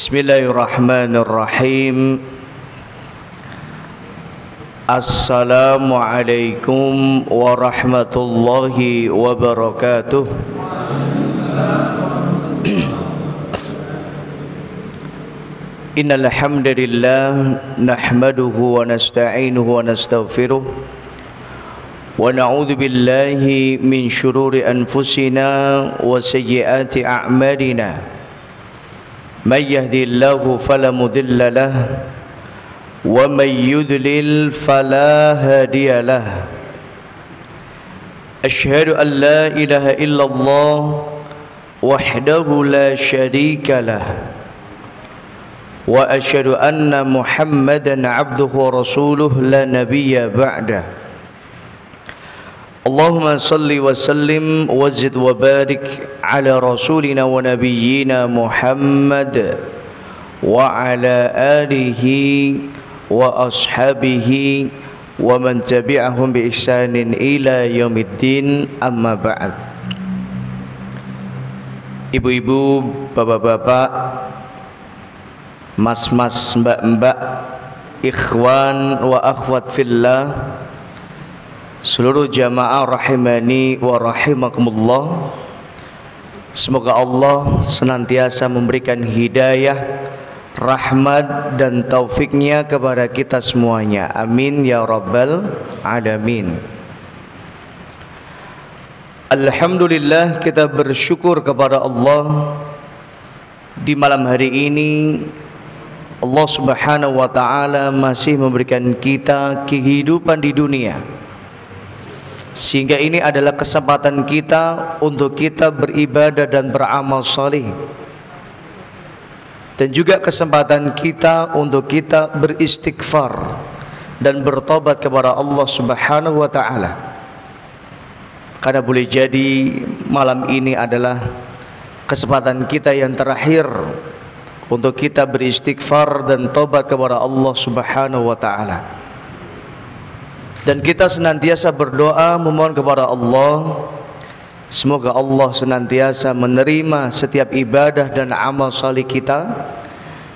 Bismillahirrahmanirrahim. Assalamualaikum warahmatullahi wabarakatuh. Innal hamdalillah nahmaduhu wa nasta'inuhu wa nastaghfiruh wa na'udzu billahi min shururi anfusina wa sayyiati a'malina. من يهدي الله فلا مضل له ومن يضلل فلا هادي له أشهد أن لا إله إلا الله وحده لا شريك له وأشهد أن محمدا عبده ورسوله لا نبي بعده اللهم صل وسلم وزد وبارك على رسولنا ونبينا محمد وعلى آله وأصحابه ومن تبعهم بإحسان إلى يوم الدين أما بعد. Ibu-ibu, bapak-bapak, mas-mas, mbak-mbak, ikhwan wa akhwat fillah, seluruh jamaah rahimani wa rahimakumullah, semoga Allah senantiasa memberikan hidayah, rahmat dan taufiknya kepada kita semuanya. Amin ya rabbal alamin. Alhamdulillah, kita bersyukur kepada Allah di malam hari ini. Allah subhanahu wa ta'ala masih memberikan kita kehidupan di dunia, sehingga ini adalah kesempatan kita untuk kita beribadah dan beramal saleh, dan juga kesempatan kita untuk kita beristighfar dan bertobat kepada Allah subhanahu wa ta'ala. Karena boleh jadi malam ini adalah kesempatan kita yang terakhir untuk kita beristighfar dan tobat kepada Allah subhanahu wa ta'ala. Dan kita senantiasa berdoa memohon kepada Allah, semoga Allah senantiasa menerima setiap ibadah dan amal saleh kita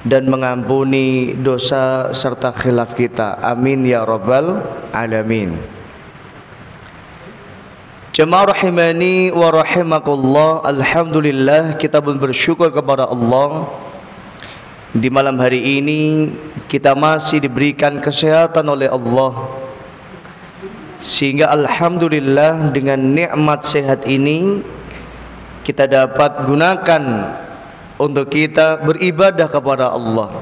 dan mengampuni dosa serta khilaf kita. Amin ya rabbal alamin. Jemaah rahimani wa rahimakumullah, alhamdulillah, kita pun bersyukur kepada Allah. Di malam hari ini kita masih diberikan kesehatan oleh Allah, sehingga alhamdulillah dengan nikmat sehat ini kita dapat gunakan untuk kita beribadah kepada Allah.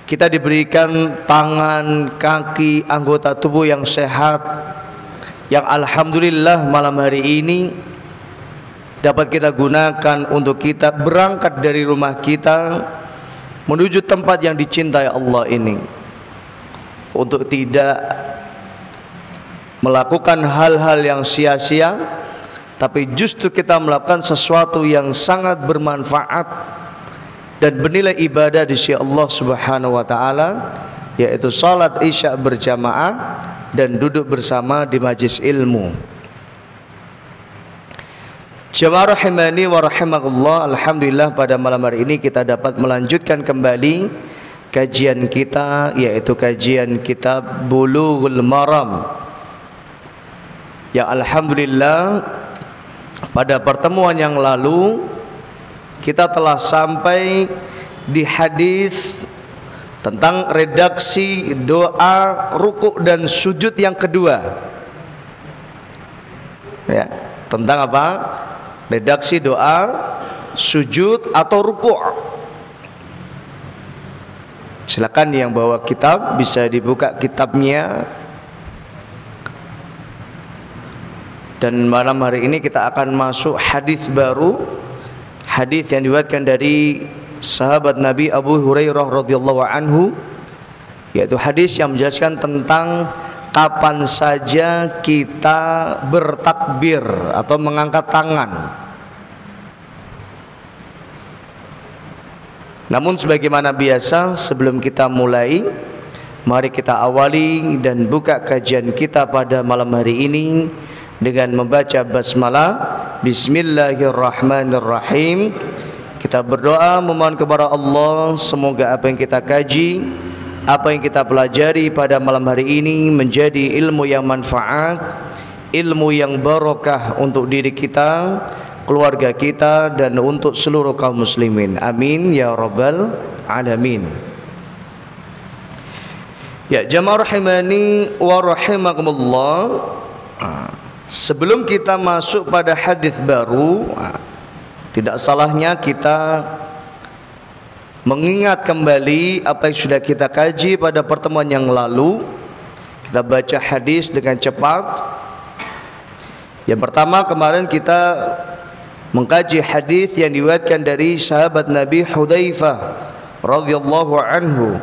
Kita diberikan tangan, kaki, anggota tubuh yang sehat, yang alhamdulillah malam hari ini dapat kita gunakan untuk kita berangkat dari rumah kita menuju tempat yang dicintai Allah ini, untuk tidak melakukan hal-hal yang sia-sia, tapi justru kita melakukan sesuatu yang sangat bermanfaat dan bernilai ibadah di sisi Allah subhanahu wa ta'ala, yaitu salat isya berjamaah dan duduk bersama di majlis ilmu. Jemaah rahimani wa rahimakumullah, alhamdulillah pada malam hari ini kita dapat melanjutkan kembali kajian kita, yaitu kajian kitab Bulughul Maram, yang alhamdulillah pada pertemuan yang lalu kita telah sampai di hadis tentang redaksi doa rukuk dan sujud yang kedua. Ya, tentang apa? Redaksi doa sujud atau rukuk. Silakan yang bawa kitab bisa dibuka kitabnya. Dan malam hari ini kita akan masuk hadis baru, hadis yang diriwayatkan dari sahabat Nabi Abu Hurairah radhiyallahu anhu, yaitu hadis yang menjelaskan tentang kapan saja kita bertakbir atau mengangkat tangan. Namun sebagaimana biasa, sebelum kita mulai, mari kita awali dan buka kajian kita pada malam hari ini dengan membaca basmalah. Bismillahirrahmanirrahim. Kita berdoa memohon kepada Allah semoga apa yang kita kaji, apa yang kita pelajari pada malam hari ini menjadi ilmu yang manfaat, ilmu yang barokah untuk diri kita, keluarga kita, dan untuk seluruh kaum muslimin. Amin ya rabbal alamin. Ya, jamaah rahimani wa rahimakumullah. Sebelum kita masuk pada hadis baru, tidak salahnya kita mengingat kembali apa yang sudah kita kaji pada pertemuan yang lalu. Kita baca hadis dengan cepat. Yang pertama, kemarin kita mengkaji hadis yang diriwayatkan dari sahabat Nabi Hudzaifah radhiyallahu anhu.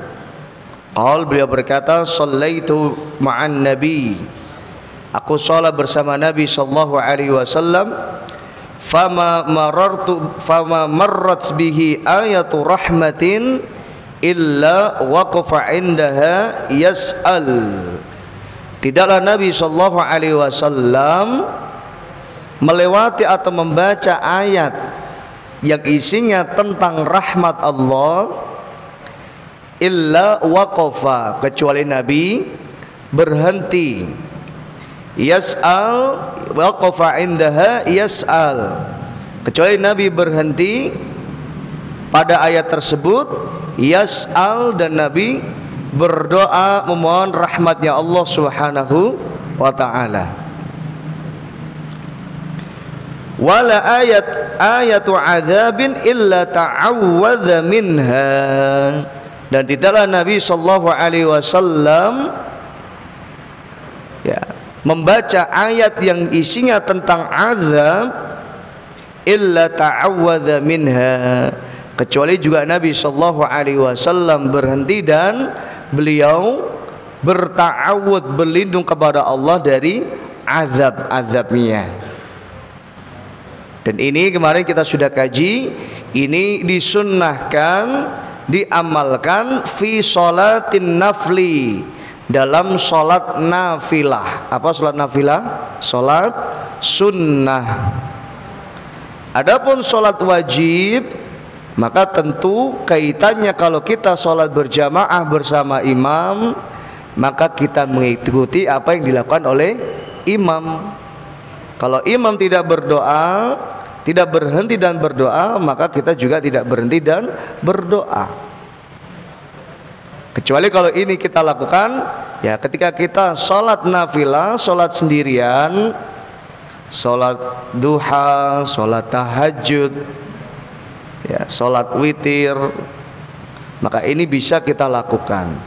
Beliau berkata, "Shallaitu ma'an Nabi." Aku salat bersama Nabi sallallahu alaihi wasallam. Fama marrat bihi ayatu rahmatin illa waqafa indaha yas'al. Tidaklah Nabi sallallahu alaihi wasallam melewati atau membaca ayat yang isinya tentang rahmat Allah illa waqafa, kecuali Nabi berhenti. Yas'al, waqafa indaha yas'al, kecuali Nabi berhenti pada ayat tersebut. Yas'al, dan Nabi berdoa memohon rahmatnya Allah subhanahu wa ta'ala. Wala ayatu adzabin illa ta'awwadha minha, dan tidaklah Nabi sallallahu alaihi wasallam membaca ayat yang isinya tentang azab illa ta'awwadha minha, kecuali juga Nabi sallallahu alaihi wasallam berhenti dan beliau berta'awud, berlindung kepada Allah dari azab-azabnya. Dan ini kemarin kita sudah kaji, ini disunnahkan, diamalkan fi sholatin nafli, dalam sholat nafilah. Apa sholat nafilah? Sholat sunnah. Adapun sholat wajib, maka tentu kaitannya kalau kita sholat berjamaah bersama imam, maka kita mengikuti apa yang dilakukan oleh imam. Kalau imam tidak berdoa, tidak berhenti dan berdoa, maka kita juga tidak berhenti dan berdoa. Kecuali kalau ini kita lakukan ya ketika kita sholat nafilah, sholat sendirian, sholat duha, sholat tahajud, ya, sholat witir, maka ini bisa kita lakukan.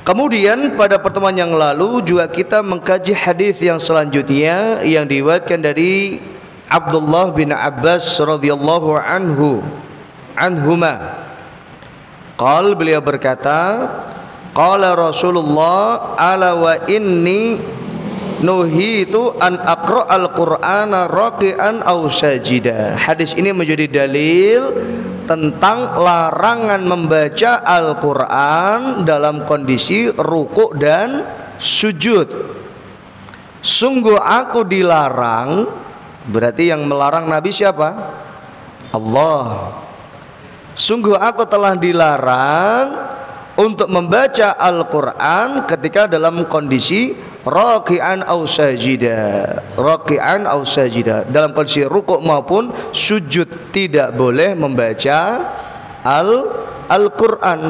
Kemudian pada pertemuan yang lalu juga kita mengkaji hadis yang selanjutnya yang diriwayatkan dari Abdullah bin Abbas radhiyallahu anhuma. Beliau berkata, qala Rasulullah ala wa inni nuhitu an aqra'al qur'ana raqi'an aw sajida. Hadis ini menjadi dalil tentang larangan membaca Al-Qur'an dalam kondisi ruku' dan sujud. Sungguh aku dilarang, berarti yang melarang Nabi siapa? Allah. Sungguh aku telah dilarang untuk membaca Al-Quran ketika dalam kondisi raki'an aw sajida. Raki'an aw sajida, dalam kondisi rukuk maupun sujud tidak boleh membaca Al-Quran.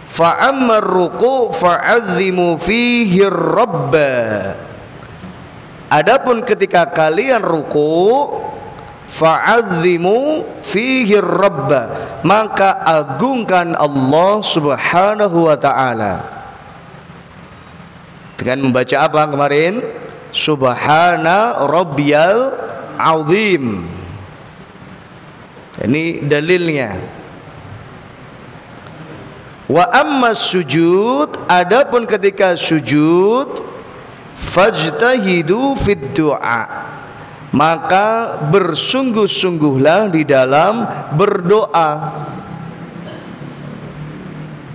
Fa'ammar ruku' fa'azzimu fihi rabba. Adapun ketika kalian ruku', fa'azzimu fihi rabba, maka agungkan Allah subhanahu wa ta'ala dengan membaca apa kemarin? Subhana rabbiyal azim. Ini dalilnya. Wa amma sujud, adapun ketika sujud, fajtahidu fid du'a, maka bersungguh-sungguhlah di dalam berdoa.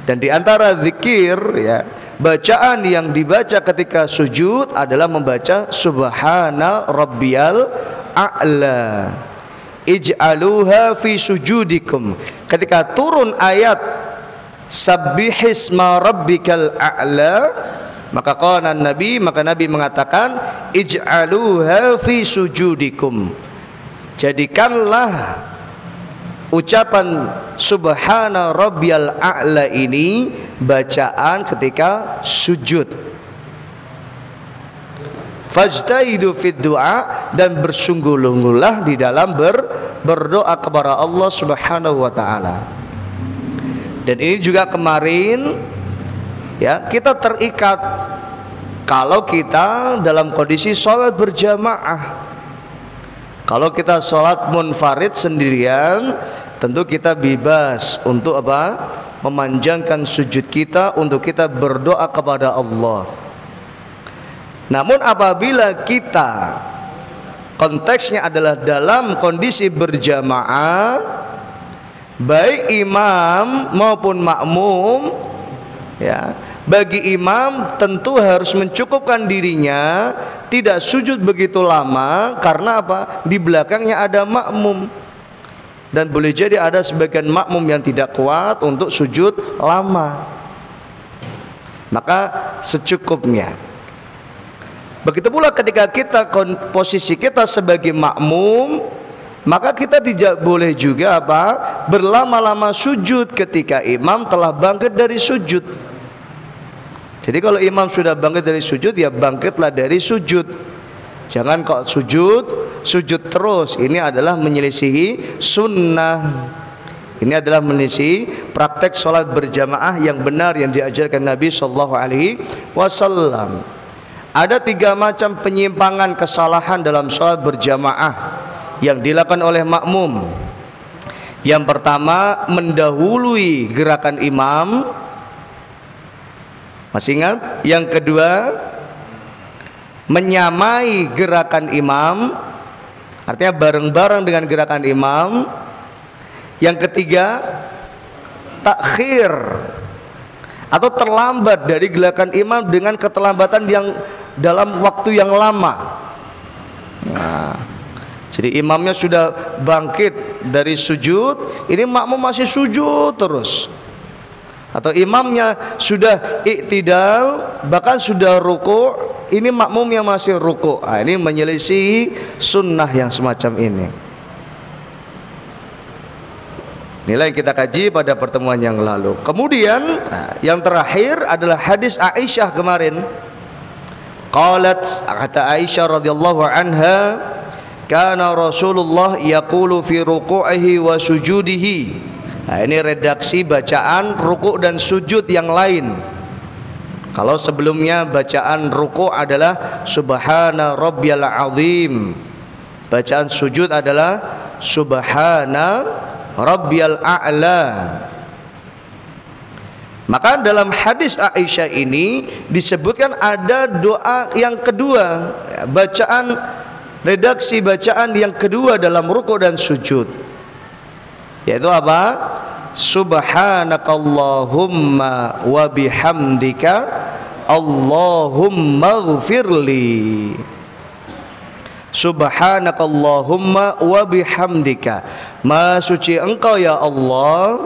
Dan di antara zikir, ya, bacaan yang dibaca ketika sujud adalah membaca subhana rabbiyal a'la. Ij'aluha fi sujudikum. Ketika turun ayat sabbihisma rabbikal a'la, maka Nabi mengatakan ij'aluha fi sujudikum. Jadikanlah ucapan subhana rabbiyal a'la ini bacaan ketika sujud. Fajtahidu fid du'a, dan bersungguh-sungguhlah di dalam berdoa kepada Allah Subhanahu wa taala. Dan ini juga kemarin ya, kita terikat kalau kita dalam kondisi sholat berjamaah. Kalau kita sholat munfarid sendirian, tentu kita bebas untuk apa? Memanjangkan sujud kita untuk kita berdoa kepada Allah. Namun apabila kita konteksnya adalah dalam kondisi berjamaah, baik imam maupun makmum, ya, bagi imam tentu harus mencukupkan dirinya, tidak sujud begitu lama. Karena apa? Di belakangnya ada makmum, dan boleh jadi ada sebagian makmum yang tidak kuat untuk sujud lama. Maka secukupnya. Begitu pula ketika posisi kita sebagai makmum, maka kita tidak boleh juga apa? Berlama-lama sujud ketika imam telah bangkit dari sujud. Jadi kalau imam sudah bangkit dari sujud, ya bangkitlah dari sujud. Jangan kok sujud terus. Ini adalah menyelisihi sunnah. Ini adalah menyelisihi praktek sholat berjamaah yang benar yang diajarkan Nabi Sallallahu Alaihi Wasallam. Ada 3 macam penyimpangan kesalahan dalam sholat berjamaah yang dilakukan oleh makmum. Yang pertama, mendahului gerakan imam. Masih ingat? Yang kedua, menyamai gerakan imam, artinya bareng-bareng dengan gerakan imam. Yang ketiga, takhir atau terlambat dari gerakan imam dengan keterlambatan yang dalam waktu yang lama. Nah, jadi imamnya sudah bangkit dari sujud, ini makmum masih sujud terus. Atau imamnya sudah iktidal, bahkan sudah ruku', ini makmumnya masih ruku'. Nah, ini menyelisihi sunnah yang semacam ini. Inilah yang kita kaji pada pertemuan yang lalu. Kemudian yang terakhir adalah hadis Aisyah kemarin. Qalat, kata Aisyah radhiyallahu anha, kana Rasulullah yaqulu fi ruku'ihi wa sujudihi. Nah, ini redaksi bacaan ruku' dan sujud yang lain. Kalau sebelumnya bacaan ruku' adalah subhana rabbiyal azim, bacaan sujud adalah subhana rabbiyal a'la. Maka dalam hadis Aisyah ini disebutkan ada doa yang kedua, bacaan, redaksi bacaan yang kedua dalam ruku' dan sujud, yaitu apa? Subhanakallahumma wa bihamdika Allahumma ghfirli. Subhanakallahumma wa bihamdika, Maha suci Engkau ya Allah,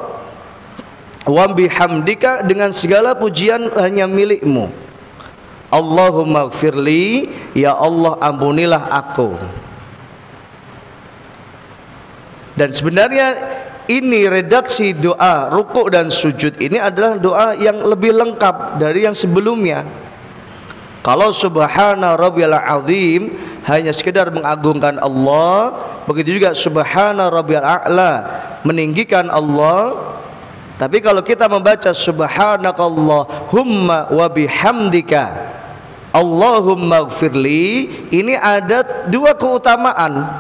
wa bihamdika, dengan segala pujian hanya milikmu. Allahumma ghfirli, ya Allah ampunilah aku. Dan sebenarnya ini redaksi doa rukuk dan sujud ini adalah doa yang lebih lengkap dari yang sebelumnya. Kalau subhana rabbiyal azim hanya sekedar mengagungkan Allah, begitu juga subhana rabbiyal a'la meninggikan Allah. Tapi kalau kita membaca subhanakallahumma wa bihamdika Allahumma ghfirli, ini ada 2 keutamaan.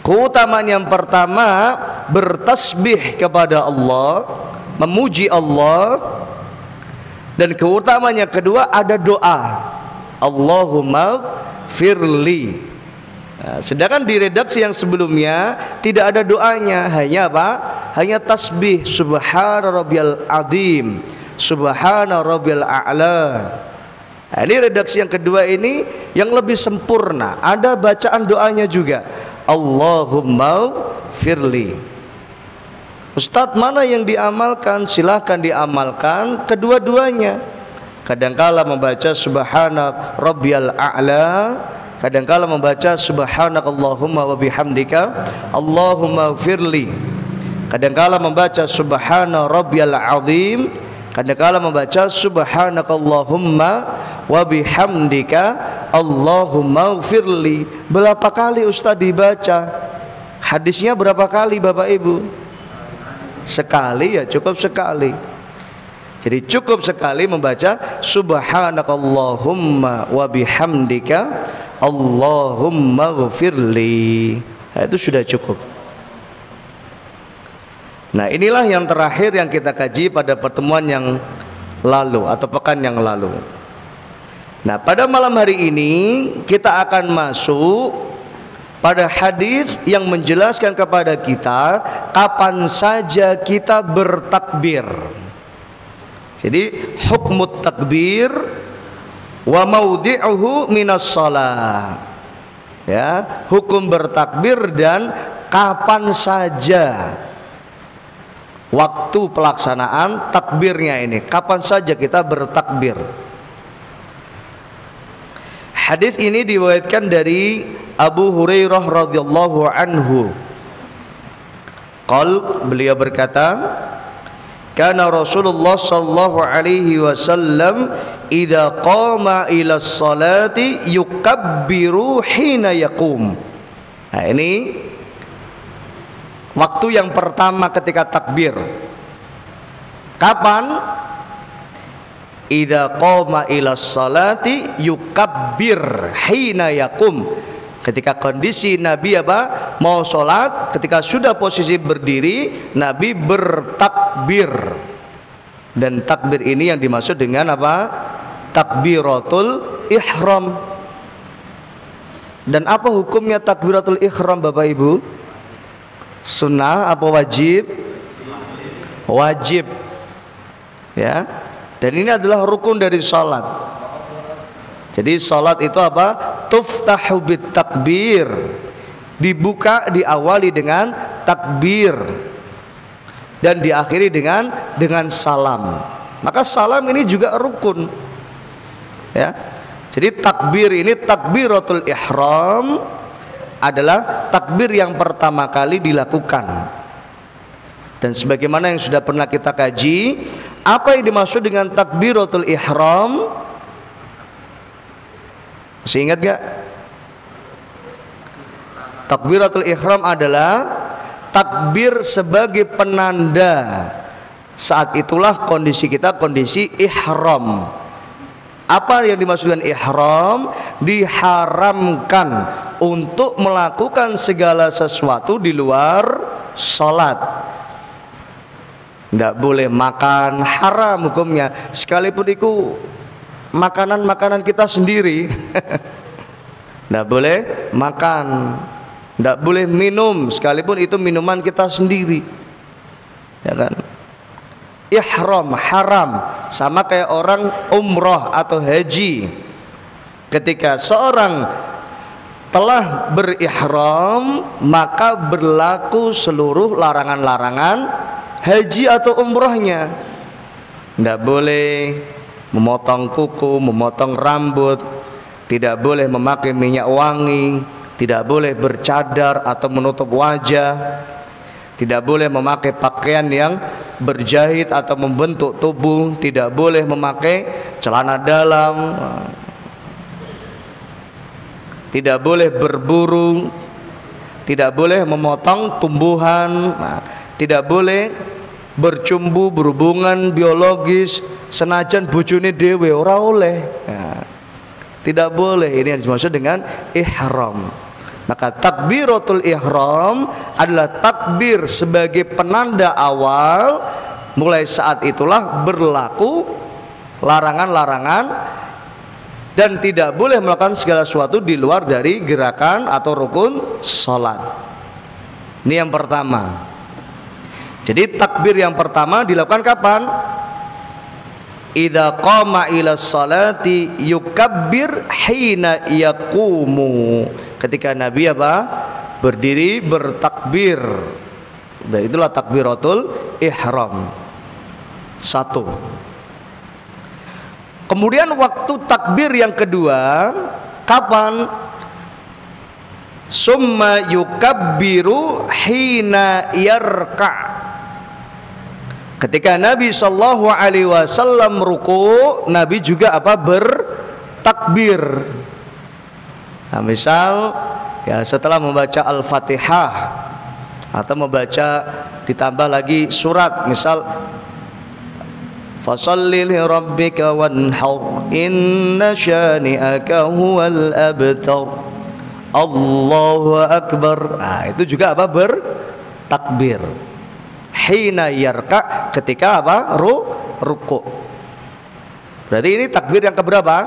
Keutamaan yang pertama, bertasbih kepada Allah, memuji Allah. Dan keutamaan yang kedua, ada doa, Allahumma firli. Nah, sedangkan di redaksi yang sebelumnya tidak ada doanya, hanya apa? Hanya tasbih subhana rabbiyal azim, Subhana rabbiyal a'la. Nah, ini redaksi yang kedua ini yang lebih sempurna. Ada bacaan doanya juga. Allahumma firli. Ustadz, mana yang diamalkan? Silahkan diamalkan kedua-duanya. Kadangkala membaca Subhana rabbiyal a'la, kadangkala membaca Subhanakallahumma wa bihamdika Allahumma firli. Kadangkala membaca Subhana rabbiyal azim, kadangkala membaca Subhanakallahumma wa bihamdika Allahumma firli. Berapa kali Ustaz dibaca? Hadisnya berapa kali Bapak Ibu? Sekali, ya cukup sekali. Jadi cukup sekali membaca Subhanakallahumma wa bihamdika Allahumma ghfirli. Nah, itu sudah cukup. Nah, inilah yang terakhir yang kita kaji pada pertemuan yang lalu atau pekan yang lalu. Nah, pada malam hari ini kita akan masuk pada hadis yang menjelaskan kepada kita kapan saja kita bertakbir. Jadi hukmut takbir wa maudhi'uhu minas shalah. Ya, hukum bertakbir dan kapan saja waktu pelaksanaan takbirnya ini, kapan saja kita bertakbir. Hadis ini diriwayatkan dari Abu Hurairah radhiyallahu anhu. Beliau berkata, kana Rasulullah sallallahu alaihi wasallam idza qama ila sholati yukabbiru hina yaqum. Nah, ini waktu yang pertama ketika takbir. Kapan? Idza qama ila sholati yukabbir hina yaqum. Ketika kondisi Nabi mau sholat, ketika sudah posisi berdiri, Nabi bertakbir. Dan takbir ini yang dimaksud dengan takbiratul ihram. Dan apa hukumnya takbiratul ihram Bapak Ibu? Sunnah apa wajib? Wajib. Ya. Dan ini adalah rukun dari salat. Jadi salat itu tuftahu bit takbir. Dibuka, diawali dengan takbir dan diakhiri dengan salam. Maka salam ini juga rukun. Ya. Jadi takbir ini, takbiratul ihram, adalah takbir yang pertama kali dilakukan. Dan sebagaimana yang sudah pernah kita kaji, apa yang dimaksud dengan takbiratul ihram? Masih ingat gak? Takbiratul ihram adalah takbir sebagai penanda saat itulah kondisi kita kondisi ihram. Apa yang dimaksud dengan ihram? Diharamkan untuk melakukan segala sesuatu di luar sholat. Tidak boleh makan, haram hukumnya, sekalipun itu makanan kita sendiri. Tidak boleh makan, tidak boleh minum, sekalipun itu minuman kita sendiri, ya kan? Ihram haram, sama kayak orang umroh atau haji. Ketika seorang telah berihram, maka berlaku seluruh larangan-larangan haji atau umrohnya. Tidak boleh memotong kuku, memotong rambut, tidak boleh memakai minyak wangi, tidak boleh bercadar atau menutup wajah, tidak boleh memakai pakaian yang berjahit atau membentuk tubuh, tidak boleh memakai celana dalam, tidak boleh berburu, tidak boleh memotong tumbuhan, tidak boleh bercumbu, berhubungan biologis senajan bojone dhewe, ora oleh. Ya, tidak boleh. Ini yang dimaksud dengan ihram. Maka takbiratul ihram adalah takbir sebagai penanda awal. Mulai saat itulah berlaku larangan-larangan dan tidak boleh melakukan segala sesuatu di luar dari gerakan atau rukun salat. Ini yang pertama. Jadi takbir yang pertama dilakukan kapan? idza qama ila salati yukabbir hina yaqumu. Ketika Nabi apa? Berdiri bertakbir. Dan itulah takbiratul ihram. Satu. Kemudian waktu takbir yang kedua kapan? Summa yukabbiru hina yarka. Ketika Nabi sallallahu alaihi wasallam ruku, Nabi juga apa? Bertakbir. Nah, misal ya setelah membaca Al-Fatihah atau membaca ditambah lagi surat, misal fasalli li rabbika wanhar inna syani'aka huwal abtar Allahu akbar. Nah, itu juga apa? Bertakbir. Hina yarka, ketika apa? Ruku. Berarti ini takbir yang keberapa?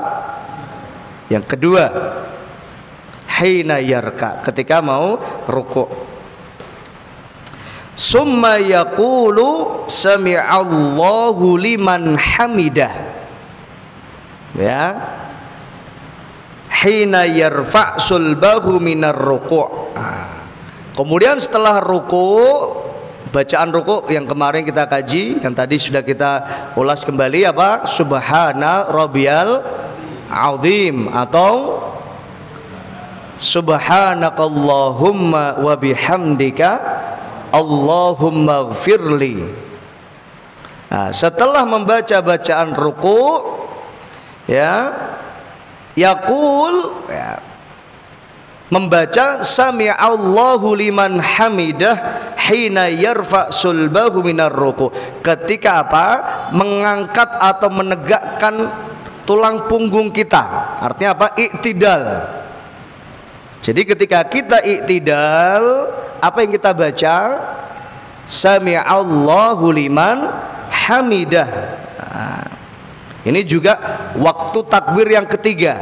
Yang kedua. Hina yarka, ketika mau ruku. Summa yaqulu sami'allahu liman hamidah. Ya. Hina yarfa' sulbahu minar ruku'. Kemudian setelah ruku, bacaan ruku yang kemarin kita kaji, yang tadi sudah kita ulas kembali apa? Subhana rabbiyal azim atau subhanakallahumma wa bihamdika Allahumma gfirli. Nah, setelah membaca bacaan ruku, ya, yaqul, ya, membaca sami'allahu liman hamidah hina yarfa sulbahu minar ruku. Ketika apa? Mengangkat atau menegakkan tulang punggung kita. Artinya apa? Iktidal. Jadi ketika kita iktidal, apa yang kita baca? Sami'allahu liman hamidah. Nah, ini juga waktu takbir yang ketiga.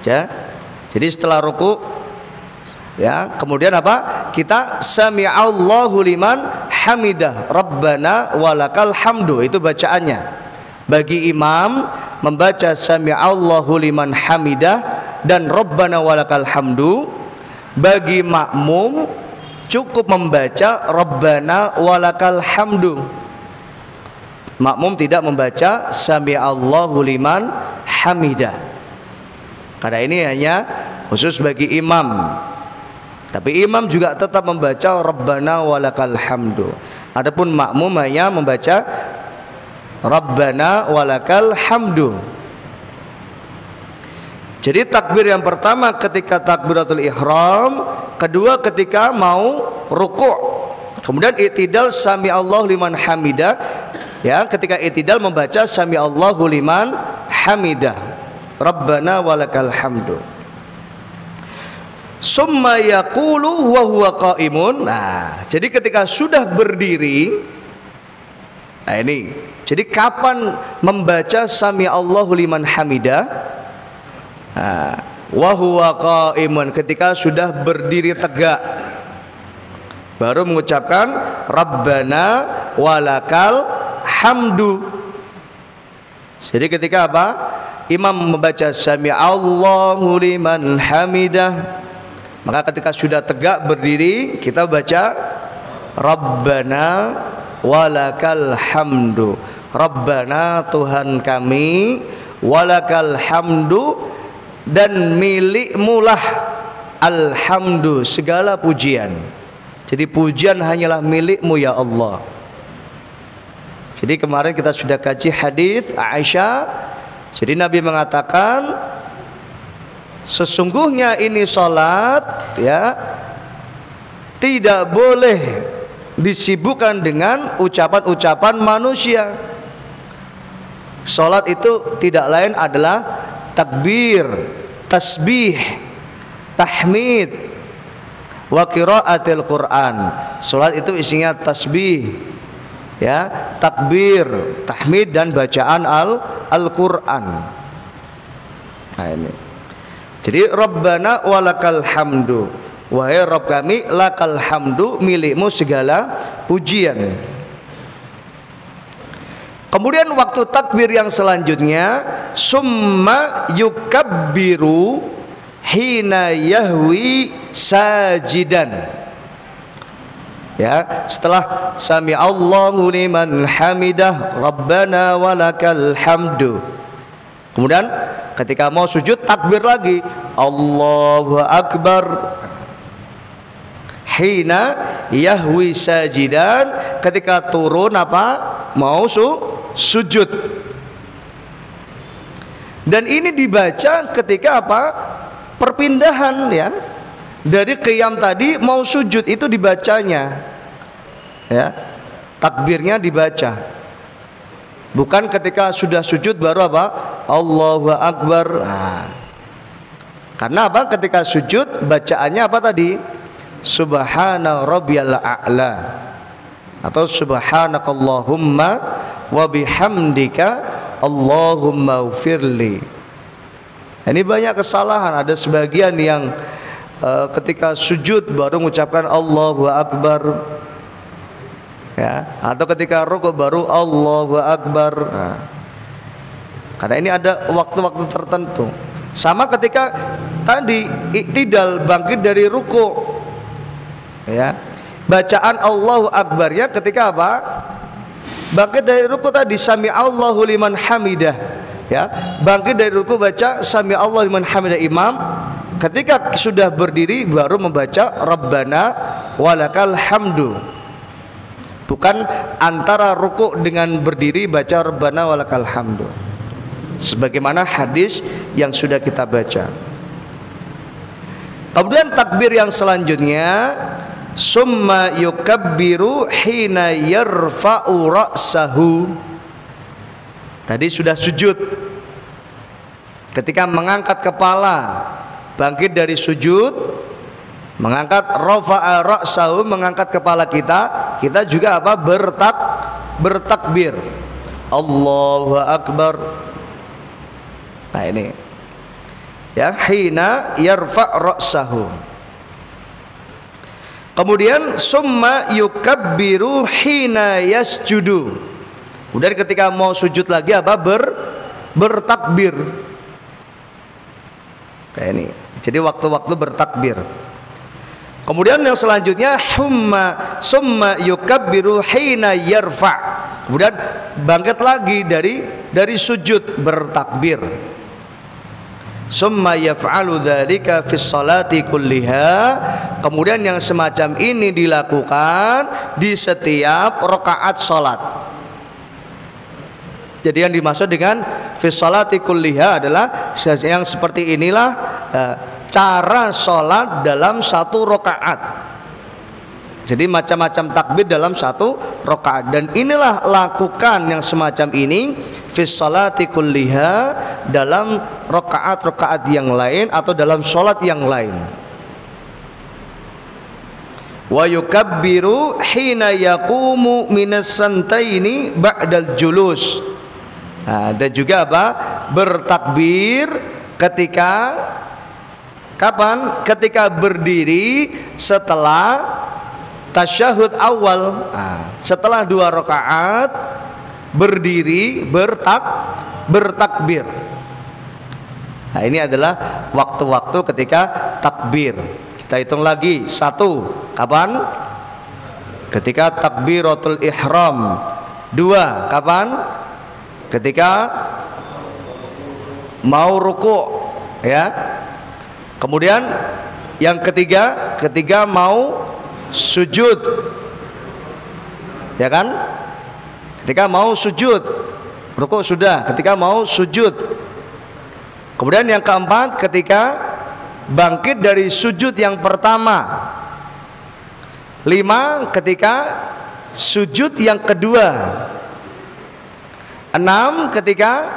Ya. Jadi setelah ruku, ya, kemudian apa? Kita sami'allahu liman hamidah. Rabbana walakal hamdu. Itu bacaannya. Bagi imam membaca sami'allahu liman hamidah dan Rabbana walakal hamdu. Bagi makmum cukup membaca Rabbana walakal hamdu. Makmum tidak membaca sami'allahu liman hamidah, karena ini hanya khusus bagi imam. Tapi imam juga tetap membaca Rabbana walakal hamdu. Adapun makmum hanya membaca Rabbana walakal hamdu. Jadi takbir yang pertama ketika takbiratul ihram, kedua ketika mau ruku', kemudian i'tidal sami'allahu liman hamidah. Ya, ketika i'tidal membaca sami'allahu liman hamidah. Rabbana walakal hamdu. Summa yaqulu wa huwa qa'imun. Nah, jadi ketika sudah berdiri, nah ini, jadi kapan membaca sami'allahu liman hamidah? Wa huwa qa'imun, ketika sudah berdiri tegak, baru mengucapkan Rabbana walakal hamdu. Jadi ketika apa? Imam membaca sami'allahu liman hamidah, maka ketika sudah tegak berdiri, kita baca Rabbana walakal hamdu. Rabbana, Tuhan kami, walakal hamdu, dan milikmulah alhamdu, segala pujian. Jadi pujian hanyalah milikmu ya Allah. Jadi kemarin kita sudah kaji hadis Aisyah. Jadi Nabi mengatakan, sesungguhnya ini salat, ya, tidak boleh disibukkan dengan ucapan-ucapan manusia. Salat itu tidak lain adalah takbir, tasbih, tahmid, wa qiraatil Quran. Salat itu isinya tasbih, ya, takbir, tahmid, dan bacaan Al-Quran. Nah ini. Jadi Rabbana walakal hamdu, wahai Rabb kami, lakal hamdu, milikmu segala pujian. Kemudian waktu takbir yang selanjutnya, summa yukabbiru hina yahwi sajidan. Ya, setelah sami Allahu liman hamidah rabbana walakal hamdu. Kemudian ketika mau sujud takbir lagi, Allahu akbar. Hina yahwi sajidan, ketika turun apa? Mau sujud. Dan ini dibaca ketika apa? Perpindahan, ya. Dari qiyam tadi mau sujud itu dibacanya, ya, takbirnya dibaca. Bukan ketika sudah sujud baru apa? Allahu akbar. Nah, karena apa? Ketika sujud bacaannya apa tadi? Subhana rabbiyal a'la atau subhanakallahumma wa bihamdika Allahumma ufirli. Ini banyak kesalahan. Ada sebagian yang ketika sujud baru mengucapkan Allahu akbar, ya, atau ketika rukuk baru Allahu akbar. Nah, karena ini ada waktu-waktu tertentu. Sama ketika tadi iktidal, bangkit dari rukuk, ya, bacaan Allahu akbar ya ketika apa? Bangkit dari rukuk tadi sami Allahu liman hamidah, ya, bangkit dari rukuk baca sami Allahu liman hamidah imam. Ketika sudah berdiri baru membaca Rabbana walakal hamdu. Bukan antara rukuk dengan berdiri baca Rabbana walakal hamdu, sebagaimana hadis yang sudah kita baca. Kemudian takbir yang selanjutnya, summa yukabbiru hina yarfa'u ra'sahu. Tadi sudah sujud, ketika mengangkat kepala, bangkit dari sujud, mengangkat rafa'a ra'sahu, mengangkat kepala kita juga apa? Bertakbir. Allahu akbar. Nah ini, ya, hina yarfa' ra'sahu. Kemudian summa yukabbiru hina yasjudu. Kemudian ketika mau sujud lagi apa? Bertakbir. Kayak ini. Jadi waktu-waktu bertakbir. Kemudian yang selanjutnya summa yukabbiru hina yarfa'. Kemudian bangkit lagi dari sujud bertakbir. Summa yaf'alu dzalika fis salati kulliha. Kemudian yang semacam ini dilakukan di setiap rakaat salat. Jadi yang dimaksud dengan fis salati kulliha adalah yang seperti inilah cara sholat dalam satu rakaat. Jadi macam-macam takbir dalam satu rakaat. Dan inilah lakukan yang semacam ini fis salati kulliha, dalam rakaat-rakaat yang lain atau dalam sholat yang lain. Wa yukabbiru hina yaqumu minas santaini ba'dal julus. Nah, dan juga apa? Bertakbir ketika kapan? Ketika berdiri setelah tasyahud awal. Nah, setelah 2 rakaat berdiri bertakbir. Nah, ini adalah waktu-waktu ketika takbir. Kita hitung lagi. 1, kapan? Ketika takbiratul ihram. 2, kapan? Ketika mau ruku', ya. Kemudian yang ketiga, ketika mau sujud, ya kan? Ketika mau sujud, ruku' sudah. Ketika mau sujud. Kemudian yang keempat, ketika bangkit dari sujud yang pertama. 5, ketika sujud yang kedua. 6, ketika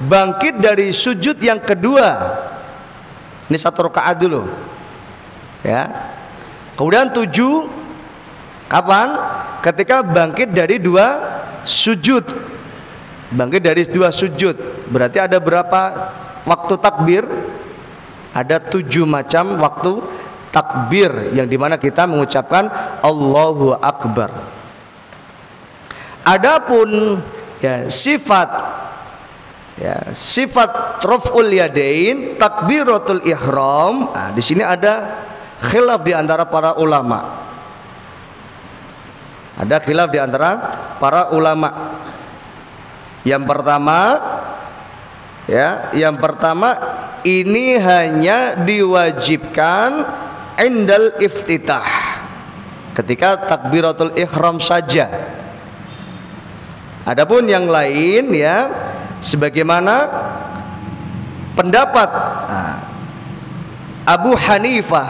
bangkit dari sujud yang kedua. Ini 1 rakaat dulu, ya. Kemudian 7, kapan? Ketika bangkit dari 2 sujud. Bangkit dari 2 sujud. Berarti ada berapa waktu takbir? Ada 7 macam waktu takbir, yang dimana kita mengucapkan Allahu Akbar. Adapun Ya, sifat raf'ul yadain, takbiratul ihram. Nah, di sini ada khilaf di antara para ulama. Ada khilaf di antara para ulama. Yang pertama ini hanya diwajibkan indal iftitah, ketika takbiratul ihram saja. Adapun yang lain ya, sebagaimana pendapat Abu Hanifah,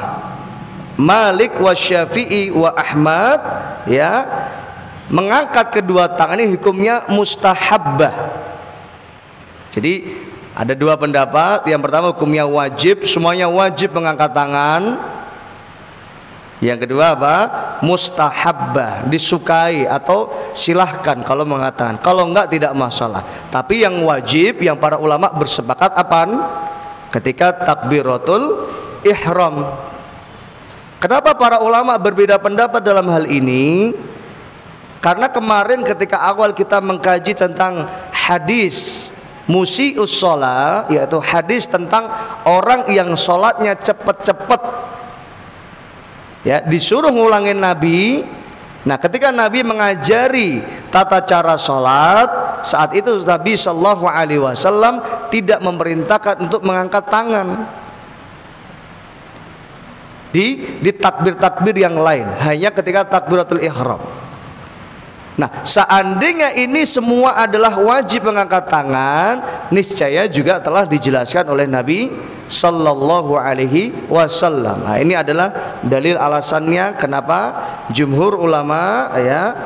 Malik wa Syafi'i wa Ahmad ya, mengangkat kedua tangan ini hukumnya mustahabbah. Jadi ada dua pendapat. Yang pertama hukumnya wajib, semuanya wajib mengangkat tangan. Yang kedua apa? Mustahabbah, disukai atau silahkan kalau mengatakan. Kalau enggak tidak masalah. Tapi yang wajib, yang para ulama bersepakat apaan? Ketika takbiratul ihram. Kenapa para ulama berbeda pendapat dalam hal ini? Karena kemarin ketika awal kita mengkaji tentang hadis musiius shalah, yaitu hadis tentang orang yang sholatnya cepat-cepat, ya, disuruh ngulangin Nabi. Nah, ketika Nabi mengajari tata cara sholat, saat itu Nabi Shallallahu Alaihi Wasallam tidak memerintahkan untuk mengangkat tangan di takbir-takbir yang lain, hanya ketika takbiratul ihram. Nah, seandainya ini semua adalah wajib mengangkat tangan, niscaya juga telah dijelaskan oleh Nabi Sallallahu Alaihi Wasallam. Nah, ini adalah dalil alasannya kenapa jumhur ulama ya,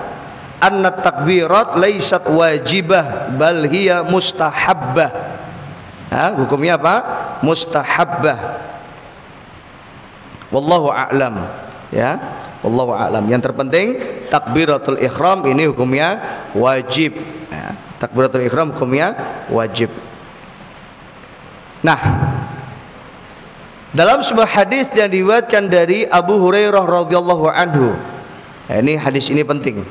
anna takbirat laisat wajibah bal hiya mustahabbah. Nah, hukumnya apa? Mustahabbah. Wallahu a'lam ya. Wallahu a'lam. Yang terpenting takbiratul ihram ini hukumnya wajib ya. Takbiratul ihram hukumnya wajib. Nah, dalam sebuah hadis yang diriwayatkan dari Abu Hurairah radhiyallahu anhu, ya, ini hadis ini penting.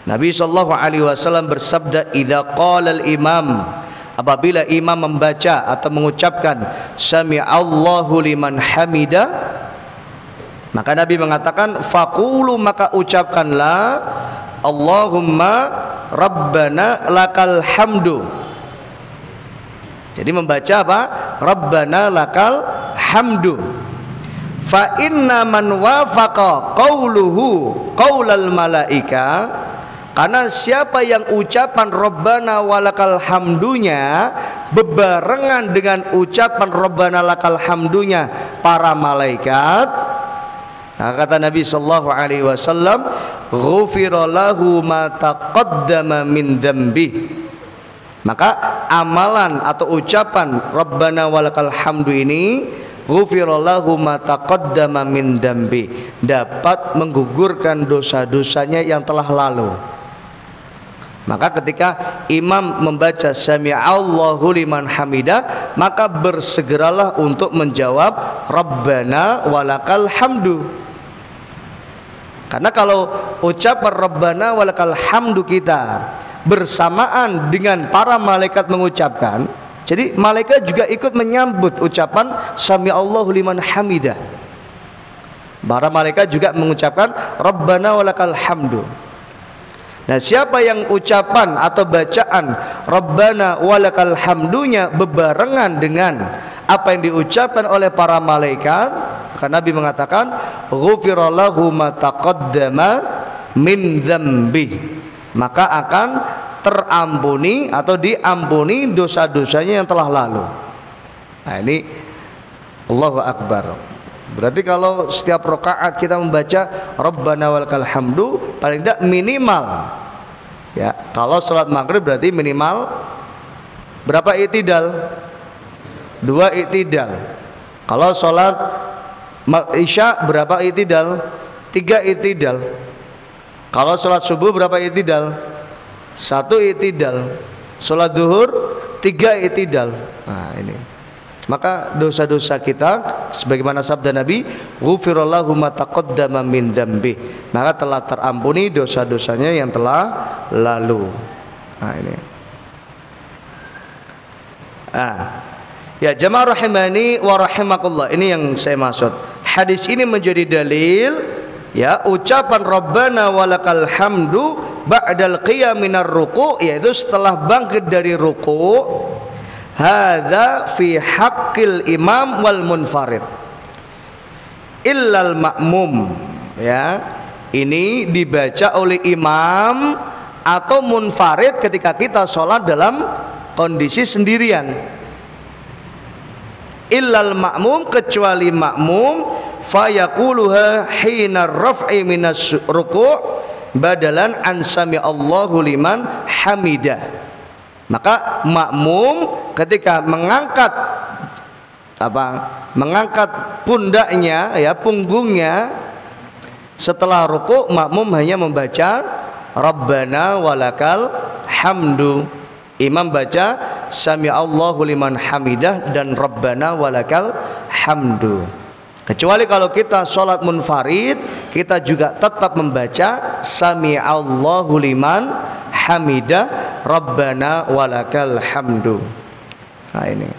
Nabi sallallahu alaihi wasallam bersabda, "Idza qala al-imam", apabila imam membaca atau mengucapkan sami'allahu liman hamida, maka Nabi mengatakan faqulu, maka ucapkanlah Allahumma rabbana lakal hamdu. Jadi membaca apa? Rabbana lakal hamdu. Fa inna man wafaqa qauluhu qaulal malaika, karena siapa yang ucapan Rabbana walakal hamdunya bebarengan dengan ucapan Rabbana lakal hamdunya para malaikat, nah, kata Nabi sallallahu alaihi wasallam, ghufira lahu ma taqaddama min dzambi. Maka amalan atau ucapan Rabbana walakal hamdu ini, ghufira lahu ma taqaddama min dzambi, dapat menggugurkan dosa-dosanya yang telah lalu. Maka ketika imam membaca sami'allahu liman hamidah, maka bersegeralah untuk menjawab Rabbana walakal hamdu. Karena kalau ucapan Rabbana walakal hamdu kita bersamaan dengan para malaikat mengucapkan, jadi malaikat juga ikut menyambut ucapan sami'allahu liman hamidah. Para malaikat juga mengucapkan Rabbana walakal hamdu. Nah, siapa yang ucapan atau bacaan Rabbana walakal hamdunya bebarengan dengan apa yang diucapkan oleh para malaikat, karena Nabi mengatakan ghufira lahu ma taqaddama min dzambi, maka akan terampuni atau diampuni dosa-dosanya yang telah lalu. Nah, ini Allahu Akbar. Berarti kalau setiap rakaat kita membaca Rabbana walakal hamdu, paling tidak minimal ya, kalau sholat maghrib berarti minimal berapa i'tidal? 2 i'tidal. Kalau sholat isya berapa i'tidal? 3 i'tidal. Kalau sholat subuh berapa i'tidal? 1 i'tidal. Sholat duhur 3 i'tidal. Nah, ini maka dosa-dosa kita sebagaimana sabda Nabi, ghufirallahu ma taqaddama min dzambi, maka telah terampuni dosa-dosanya yang telah lalu. Nah, ini. Ya jamaah rahimani wa rahimakumullah, ini yang saya maksud. Hadis ini menjadi dalil ya ucapan Rabbana walakal hamdu ba'dal qiyam minar ruku', yaitu setelah bangkit dari ruku'. Hadza fi haqqil imam wal munfarid illal ma'mum, ya. Ini dibaca oleh imam atau munfarid ketika kita sholat dalam kondisi sendirian. Illal ma'mum, kecuali makmum, fayaquluha hina raf'i minas ruku' badalan an sami Allahu liman hamidah. Maka makmum ketika mengangkat pundaknya, ya, punggungnya setelah ruku', makmum hanya membaca Rabbana walakal hamdu. Imam baca sami Allahu liman hamidah dan Rabbana walakal hamdu. Kecuali kalau kita sholat munfarid, kita juga tetap membaca sami Allahu liman hamidah Rabbana walakal hamdu. Nah ini.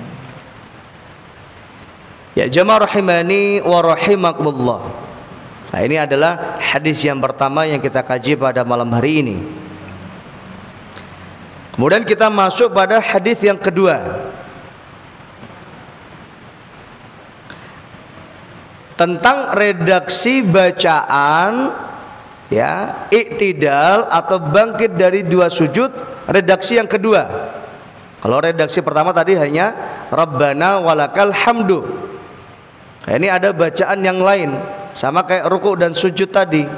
Ya jamaah rahimani wa rahimakumullah. Nah ini adalah hadis yang pertama yang kita kaji pada malam hari ini. Kemudian kita masuk pada hadis yang kedua. Tentang redaksi bacaan, ya, iktidal atau bangkit dari dua sujud, redaksi yang kedua. Kalau redaksi pertama tadi hanya Rabbana walakal hamdu. Nah, ini ada bacaan yang lain, sama kayak ruku' dan sujud tadi.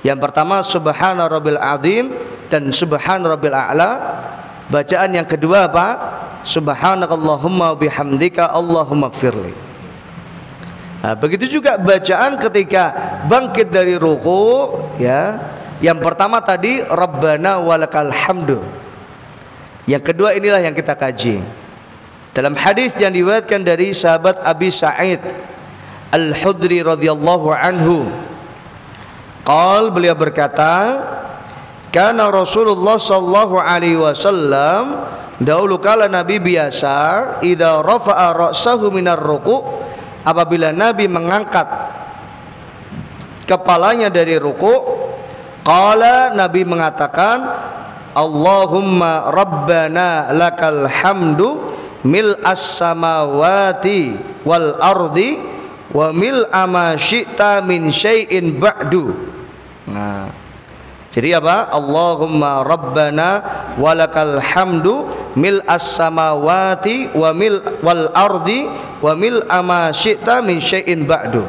Yang pertama subhana rabbil azim dan subhana rabbil a'la. Bacaan yang kedua apa? Subhanakallahumma bihamdika Allahumma gfirli. Nah, begitu juga bacaan ketika bangkit dari ruku', ya. Yang pertama tadi Rabbana walakal hamdu. Yang kedua inilah yang kita kaji. Dalam hadis yang diriwayatkan dari sahabat Abi Sa'id Al-Khudri radhiyallahu anhu, beliau berkata, kana Rasulullah sallallahu alaihi wasallam, dahulu kala Nabi biasa, idza rafa'a ra'sahu minar ruku', apabila Nabi mengangkat kepalanya dari ruku', qala, Nabi mengatakan, Allahumma rabbana lakal hamdu mil'as samawati wal ardi wa mil'a ma syi'ta min syai'in ba'du. Nah, jadi apa? Allahumma rabbana walakal hamdu mil'as samawati wa wal ardi wa mil'a ma syi'ta min syai'in ba'du.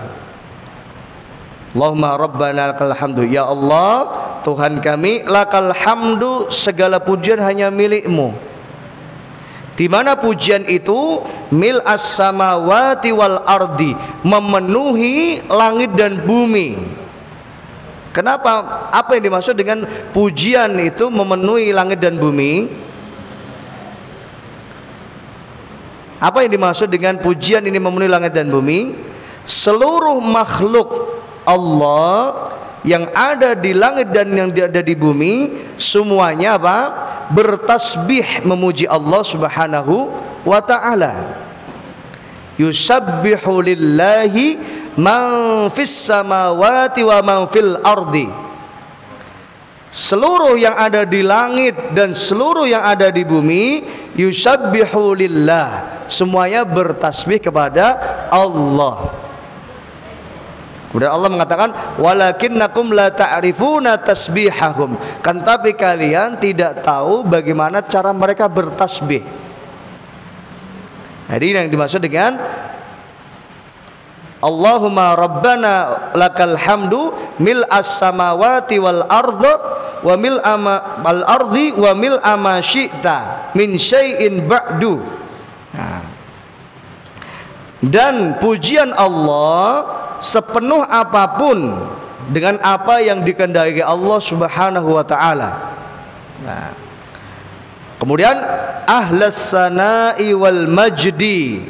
Allahumma rabbana lakal hamdu, ya Allah Tuhan kami, lakal hamdu, segala pujian hanya milikmu. Di mana pujian itu mil'as samawati wal ardi, memenuhi langit dan bumi. Kenapa? Apa yang dimaksud dengan pujian itu memenuhi langit dan bumi? Apa yang dimaksud dengan pujian ini memenuhi langit dan bumi? Seluruh makhluk Allah yang ada di langit dan yang ada di bumi, semuanya apa? Bertasbih memuji Allah Subhanahu wa ta'ala. Yusabbihu lillahi man fis samawati wa man fil ardi. Seluruh yang ada di langit dan seluruh yang ada di bumi, yusabbihu lillah, semuanya bertasbih kepada Allah. Kemudian Allah mengatakan, walakinnakum la ta'rifuna tasbihahum, kan tapi kalian tidak tahu bagaimana cara mereka bertasbih. Jadi yang dimaksud dengan Allahumma rabbana lakal hamdu mil'as samawati wal ardi wa mil'a al ardi wa mil'a ma syi'ta min syai'in ba'du. Nah, dan pujian Allah sepenuh apapun dengan apa yang dikehendaki Allah Subhanahu wa ta'ala. Nah, kemudian ahlas sana'i wal majdi,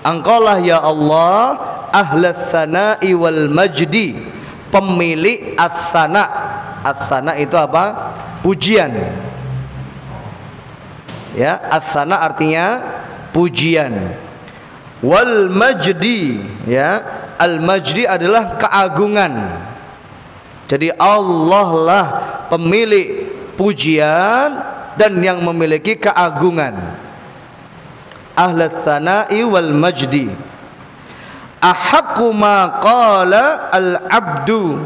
engkaulah ya Allah ahlas sana'i wal majdi, pemilik as-sana. As-sana itu apa? pujian. Ya, ats-tsana artinya pujian. Wal majdi, ya, al majdi adalah keagungan. Jadi Allah lah pemilik pujian dan yang memiliki keagungan. Ahlat tsana'i wal majdi. Ahaqqu ma qala al abdu.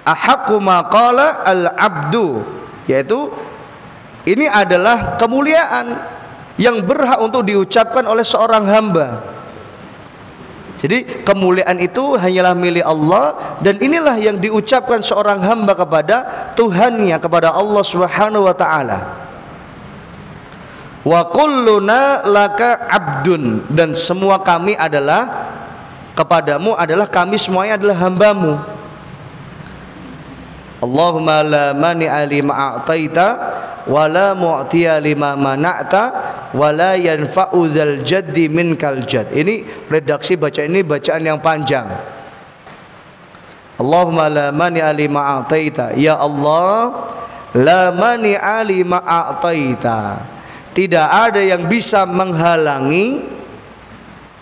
Ahaqqu ma qala al abdu, yaitu ini adalah kemuliaan yang berhak untuk diucapkan oleh seorang hamba. Jadi kemuliaan itu hanyalah milik Allah, dan inilah yang diucapkan seorang hamba kepada Tuhannya, kepada Allah Subhanahu wa taala. Wa kulluna laka abdun, dan semua kami adalah kepadamu, adalah kami semuanya adalah hambamu. Allahumma la mani'a lima a'taita wa la mu'tiya lima mana'ta wa la yanfa'u dzal jaddi minkal jadd. Ini redaksi bacaan ini bacaan yang panjang. Allahumma la mani'a lima a'taita, ya Allah, la mani'a lima a'taita, tidak ada yang bisa menghalangi,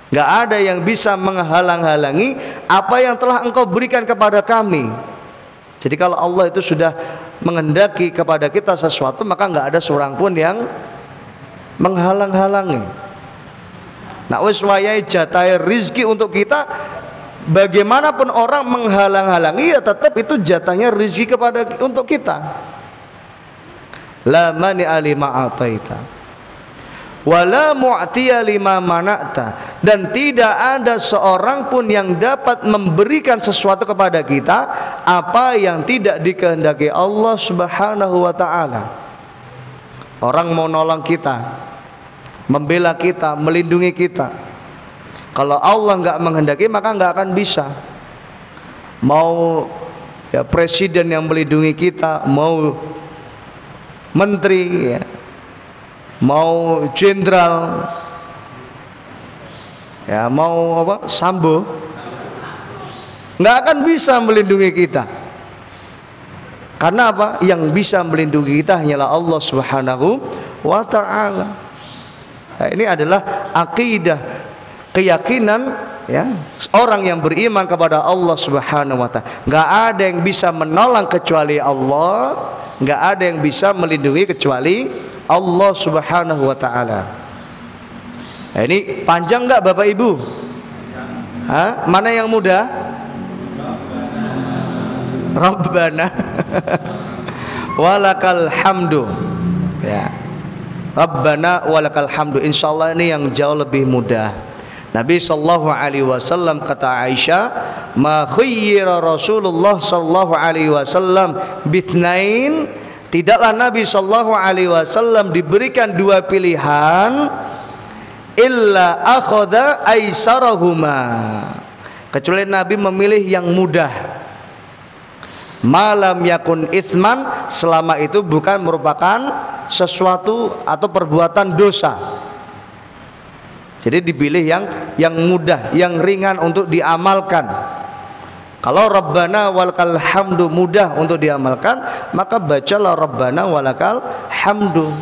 enggak ada yang bisa menghalang-halangi apa yang telah Engkau berikan kepada kami. Jadi kalau Allah itu sudah menghendaki kepada kita sesuatu, maka enggak ada seorang pun yang menghalang-halangi. Nah, wis wayahe jatahe rezeki untuk kita, bagaimanapun orang menghalang-halangi, ya tetap itu jatahnya rezeki untuk kita. La mani'a lima ataita wala mu'tiya lima mana'ta, dan tidak ada seorang pun yang dapat memberikan sesuatu kepada kita apa yang tidak dikehendaki Allah Subhanahu wa taala. Orang mau nolong kita, membela kita, melindungi kita, kalau Allah enggak menghendaki maka enggak akan bisa. Mau ya presiden yang melindungi kita, mau menteri, ya, mau jenderal, ya, mau apa, Sambo, nggak akan bisa melindungi kita. Karena apa? Yang bisa melindungi kita hanyalah Allah Subhanahu wa ta'ala. Nah, ini adalah akidah, keyakinan, ya, orang yang beriman kepada Allah Subhanahu wa ta'ala. Nggak ada yang bisa menolong kecuali Allah, nggak ada yang bisa melindungi kecuali Allah Subhanahu wa ta'ala. Nah, ini panjang nggak Bapak Ibu? Hah? Mana yang mudah? Rabbana walakal hamdu, ya, Rabbana walakal hamdu. Insyaallah ini yang jauh lebih mudah. Nabi sallallahu alaihi wasallam, kata Aisyah, ma khayyira Rasulullah sallallahu alaihi wasallam bithnain, tidaklah Nabi sallallahu alaihi wasallam diberikan dua pilihan illa akhadha aisarahuma, kecuali Nabi memilih yang mudah. Malam yakun itsman, selama itu bukan merupakan sesuatu atau perbuatan dosa. Jadi dipilih yang mudah, yang ringan untuk diamalkan. Kalau Rabbana walakal hamdu mudah untuk diamalkan, maka bacalah Rabbana walakal hamdu.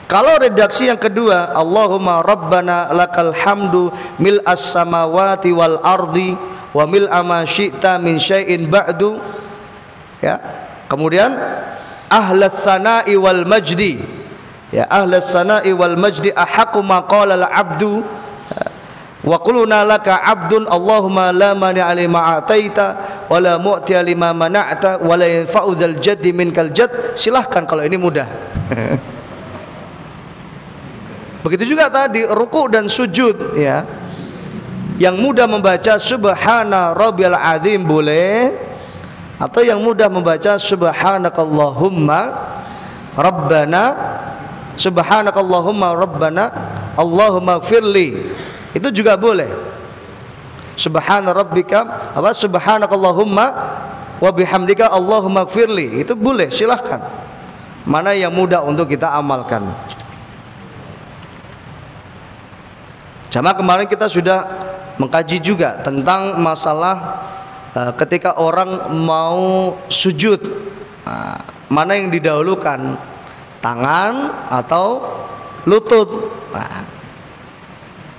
Kalau redaksi yang kedua, Allahumma Rabbana lakal hamdu mil as-samawati wal ardi wa mil ma syi'ta min syai'in ba'du, ya. Kemudian ahlat tsana'i wal majdi, ya, ahlas sana'i wal majdi ahaqqu ma qala al abdu wa quluna laka abdun Allahumma la mani'a lima ataita wa la mu'tiya lima mana'ta wa la yanfa'u dzal jaddi minkal jadd. Silahkan kalau ini mudah. Begitu juga tadi ruku dan sujud, ya. Yang mudah membaca subhana rabbiyal azim boleh, atau yang mudah membaca subhanakallahumma rabbana, subhanakallahumma rabbana Allahumma firli, itu juga boleh. Subhana rabbika apa subhanakallahumma wa bihamdika Allahumma firli, itu boleh, silahkan. Mana yang mudah untuk kita amalkan. Jamaah, kemarin kita sudah mengkaji juga tentang masalah ketika orang mau sujud Nah, mana yang didahulukan, tangan atau lutut? Nah,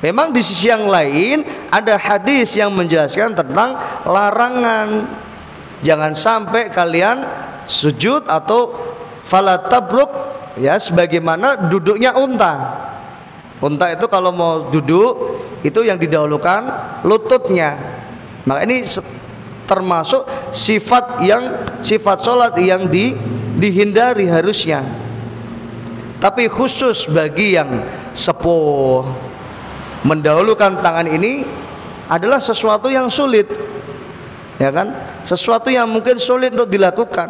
memang di sisi yang lain ada hadis yang menjelaskan tentang larangan jangan sampai kalian sujud atau fala tabruk, ya, sebagaimana duduknya unta. Unta itu kalau mau duduk itu yang didahulukan lututnya. Maka ini termasuk sifat sholat yang dihindari harusnya. Tapi khusus bagi yang sepuh, mendahulukan tangan ini adalah sesuatu yang sulit, ya kan? Sesuatu yang mungkin sulit untuk dilakukan.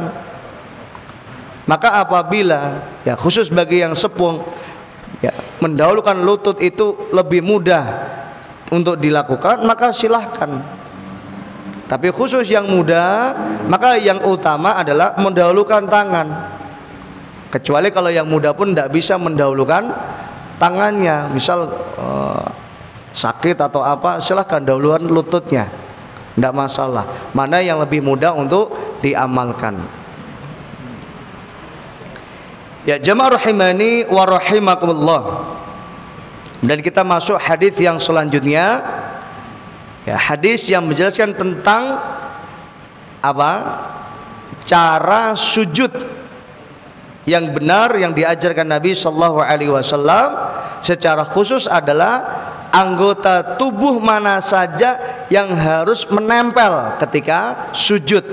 Maka apabila ya khusus bagi yang sepuh, ya, mendahulukan lutut itu lebih mudah untuk dilakukan, maka silahkan. Tapi khusus yang mudah, maka yang utama adalah mendahulukan tangan. Kecuali kalau yang mudah pun tidak bisa mendahulukan tangannya, misal sakit atau apa, silahkan dahuluan lututnya, tidak masalah. Mana yang lebih mudah untuk diamalkan. Ya jamaah rahimani wa rahimakumullah. Dan kita masuk hadis yang selanjutnya, ya, hadis yang menjelaskan tentang apa? Cara sujud yang benar yang diajarkan Nabi sallallahu alaihi wasallam. Secara khusus adalah anggota tubuh mana saja yang harus menempel ketika sujud.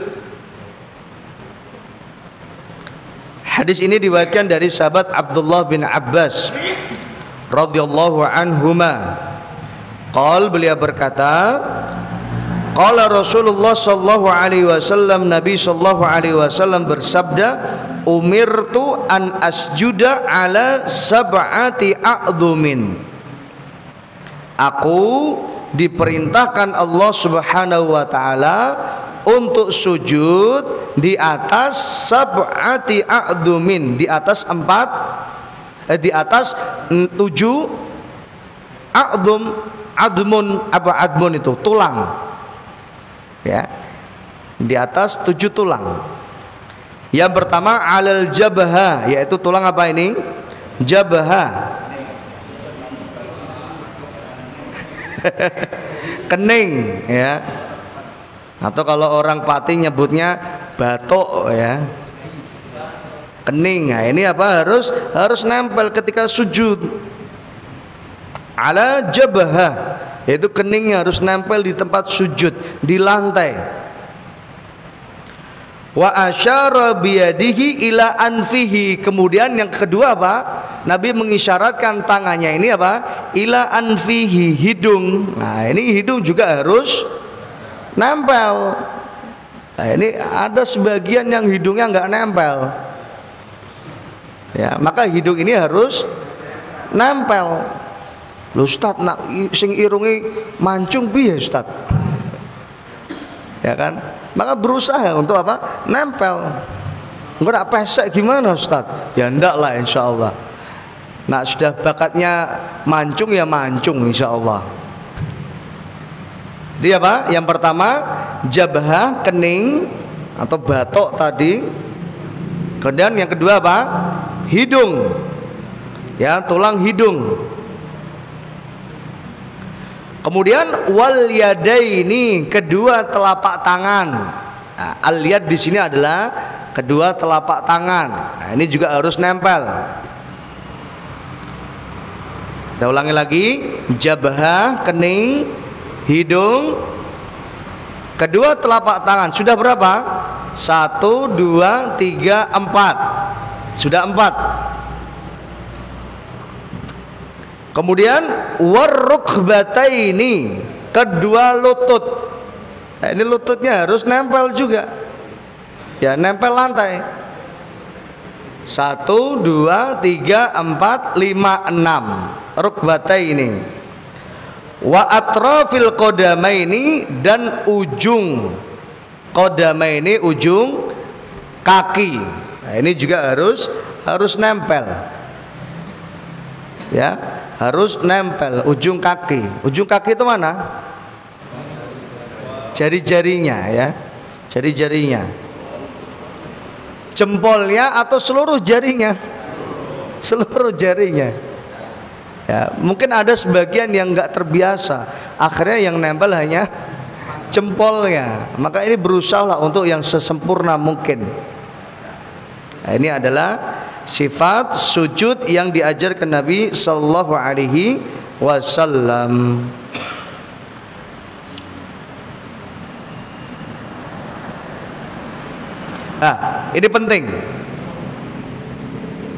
Hadis ini diriwayatkan dari sahabat Abdullah bin Abbas radhiyallahu anhuma. Beliau berkata, qala Rasulullah sallallahu alaihi wasallam, Nabi sallallahu alaihi wasallam bersabda, umirtu an asjuda ala sab'ati a'dhumin. Aku diperintahkan Allah Subhanahu wa taala untuk sujud di atas sab'ati a'dhumin, di atas di atas 7 a'dhum. Admun, apa admun itu? Tulang, ya, di atas 7 tulang. Yang pertama alal jabha, yaitu tulang apa ini? Jabha. Kening, ya. Atau kalau orang Pati nyebutnya batok, ya. Kening. Nah, ini apa? Harus nempel ketika sujud. Ala jabha, yaitu keningnya harus nempel di tempat sujud, di lantai. Wa asyara biyadihi ila anfihi. Kemudian yang kedua apa? Nabi mengisyaratkan tangannya ini apa? Ila anfihi, hidung. Nah, ini hidung juga harus nempel. Nah, ini ada sebagian yang hidungnya nggak nempel. Ya, maka hidung ini harus nempel. Lho Ustaz, nak sing irungi mancung piye Ustaz? Ya kan? Maka berusaha untuk apa? Nempel. Enggak nak pesek gimana Ustaz? Ya enggak lah insyaallah. Nah, sudah bakatnya mancung ya mancung insyaallah. Dia apa? Yang pertama jabhah, kening atau batok tadi. Kemudian yang kedua apa? Hidung. Ya, tulang hidung. Kemudian wal yadaini, kedua telapak tangan. Nah, al yad di sini adalah kedua telapak tangan. Nah, ini juga harus nempel. Kita ulangi lagi, jabhah, kening, hidung, kedua telapak tangan. Sudah berapa? 1, 2, 3, 4. Sudah 4. Kemudian warrukbataini, kedua lutut. Nah, ini lututnya harus nempel juga. Ya, nempel lantai. 1, 2, 3, 4, 5, 6. Rukbataini. Wa atrafil qadamaini, dan ujung qadamaini, ujung kaki. Nah, ini juga harus nempel. Ya, harus nempel ujung kaki. Ujung kaki itu mana? Jari-jarinya, ya, jari-jarinya. Jempolnya atau seluruh jarinya? Seluruh jarinya. Ya, mungkin ada sebagian yang nggak terbiasa, akhirnya yang nempel hanya jempolnya. Maka ini berusahalah untuk yang sesempurna mungkin. Nah, ini adalah sifat sujud yang diajarkan Nabi sallallahu alaihi wasallam. Nah, ini penting.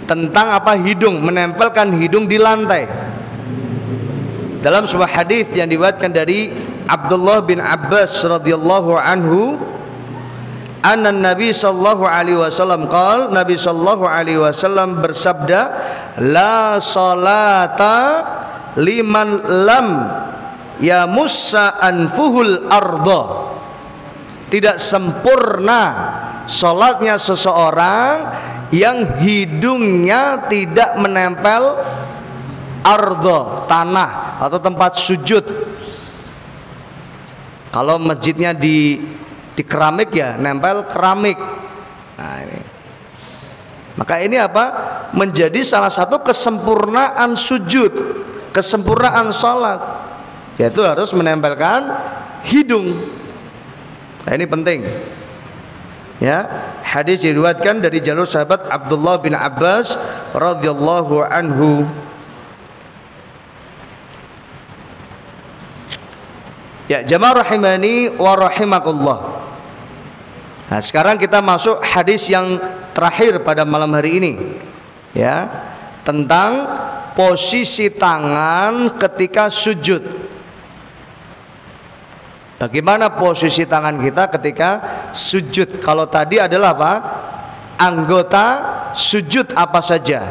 Tentang apa? Hidung, menempelkan hidung di lantai. Dalam sebuah hadis yang diriwayatkan dari Abdullah bin Abbas radhiyallahu anhu, anna Nabi sallallahu alaihi wasallam qala, Nabi sallallahu alaihi wasallam bersabda, la salata liman lam yamussa anfuhul arda. Tidak sempurna salatnya seseorang yang hidungnya tidak menempel arda, tanah atau tempat sujud. Kalau masjidnya di keramik ya nempel keramik. Nah, ini. Maka ini apa? Menjadi salah satu kesempurnaan sujud, kesempurnaan salat, yaitu harus menempelkan hidung. Nah, ini penting. Ya, hadis diriwayatkan dari jalur sahabat Abdullah bin Abbas radhiyallahu anhu. Ya, jamaah rahimani wa rahimakumullah. Nah, sekarang kita masuk hadis yang terakhir pada malam hari ini. Ya, tentang posisi tangan ketika sujud. Bagaimana posisi tangan kita ketika sujud? Kalau tadi adalah apa? Anggota sujud apa saja.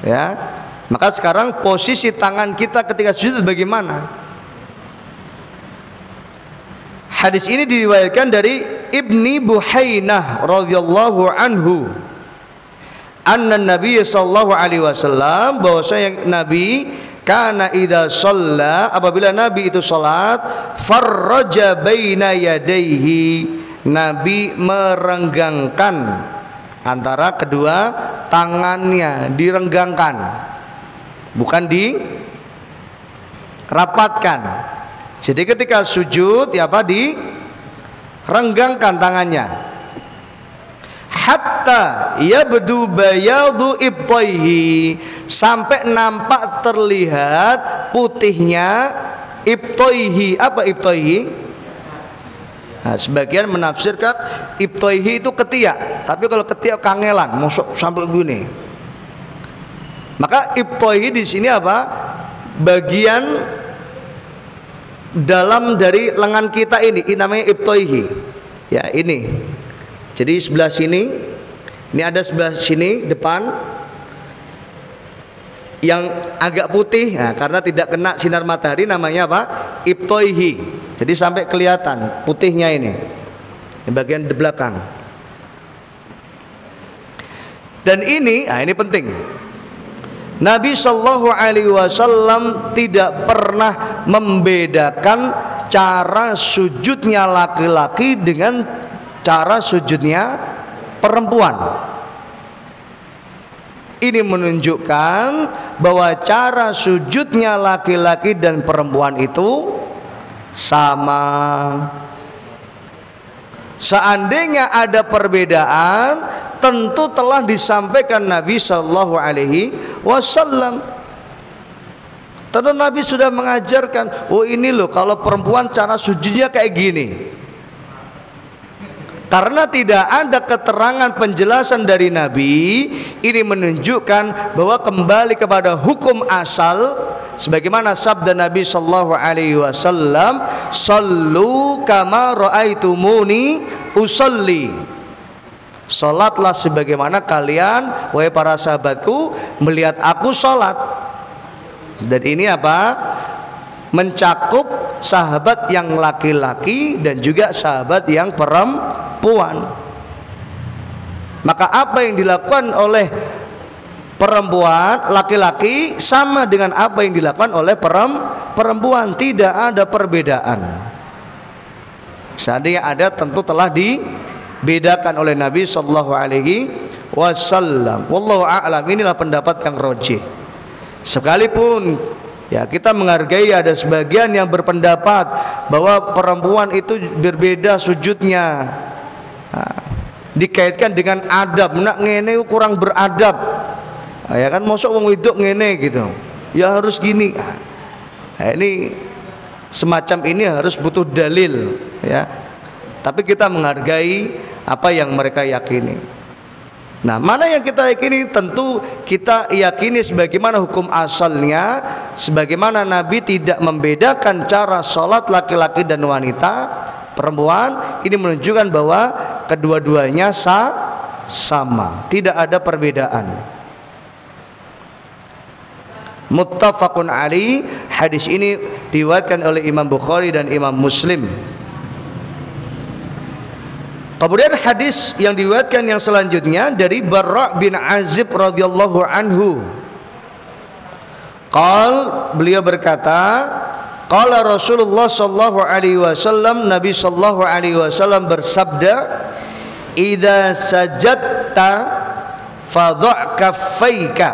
Ya. Maka sekarang posisi tangan kita ketika sujud bagaimana? Hadis ini diriwayatkan dari Ibni Buhainah radhiyallahu anhu. Anna Nabi sallallahu alaihi wasallam, bahwasanya Nabi kana idza shalla, apabila Nabi itu salat, farraja baina yadayhi, Nabi merenggangkan antara kedua tangannya, direnggangkan, bukan dirapatkan. Jadi ketika sujud ya apa? Direnggangkan tangannya. Hatta yabdu bayadu ibtaihi, sampai nampak terlihat putihnya ibtaihi. Apa ibtaihi? Nah, sebagian menafsirkan ibtaihi itu ketiak, tapi kalau ketiak kangelan, masuk sampai gini. Maka ibtaihi di sini apa? Bagian dalam dari lengan kita ini namanya ibtaihi. Ya, ini. Jadi sebelah sini, ini ada sebelah sini depan yang agak putih, nah, karena tidak kena sinar matahari namanya apa? Ibtaihi. Jadi sampai kelihatan putihnya ini bagian di belakang. Dan ini, nah ini penting. Nabi Shallallahu Alaihi Wasallam tidak pernah membedakan cara sujudnya laki-laki dengan cara sujudnya perempuan. Ini menunjukkan bahwa cara sujudnya laki-laki dan perempuan itu sama. Seandainya ada perbedaan, tentu telah disampaikan Nabi Shallallahu Alaihi Wasallam. Tentu Nabi sudah mengajarkan, oh ini loh kalau perempuan cara sujudnya kayak gini. Karena tidak ada keterangan penjelasan dari Nabi, ini menunjukkan bahwa kembali kepada hukum asal, sebagaimana sabda Nabi Sallallahu Alaihi Wasallam, "Sallu kama ra'aitumuni usolli." Salatlah sebagaimana kalian, wahai para sahabatku, melihat aku salat. Dan ini apa? Mencakup sahabat yang laki-laki dan juga sahabat yang perempuan. Maka apa yang dilakukan oleh perempuan laki-laki sama dengan apa yang dilakukan oleh perempuan, tidak ada perbedaan. Seandainya ada tentu telah dibedakan oleh Nabi sallallahu alaihi wasallam. Wallahu a'lam. Inilah pendapat yang rajih. Sekalipun ya kita menghargai ada sebagian yang berpendapat bahwa perempuan itu berbeda sujudnya, dikaitkan dengan adab. Nak ngene kurang beradab, ya kan, mosok wong wedok ngene gitu, ya harus gini. Ini semacam ini harus butuh dalil, ya. Tapi kita menghargai apa yang mereka yakini. Nah, mana yang kita yakini? Tentu kita yakini sebagaimana hukum asalnya, sebagaimana Nabi tidak membedakan cara sholat laki-laki dan wanita, perempuan. Ini menunjukkan bahwa kedua-duanya sama, tidak ada perbedaan. Muttafaqun alaih. Hadis ini diriwayatkan oleh Imam Bukhari dan Imam Muslim. Kemudian hadis yang diriwayatkan yang selanjutnya dari Barra bin Azib radhiyallahu anhu. Beliau berkata, qala Rasulullah sallallahu alaihi wasallam, Nabi sallallahu alaihi wasallam bersabda, idza sajadta fadha' kaffaika.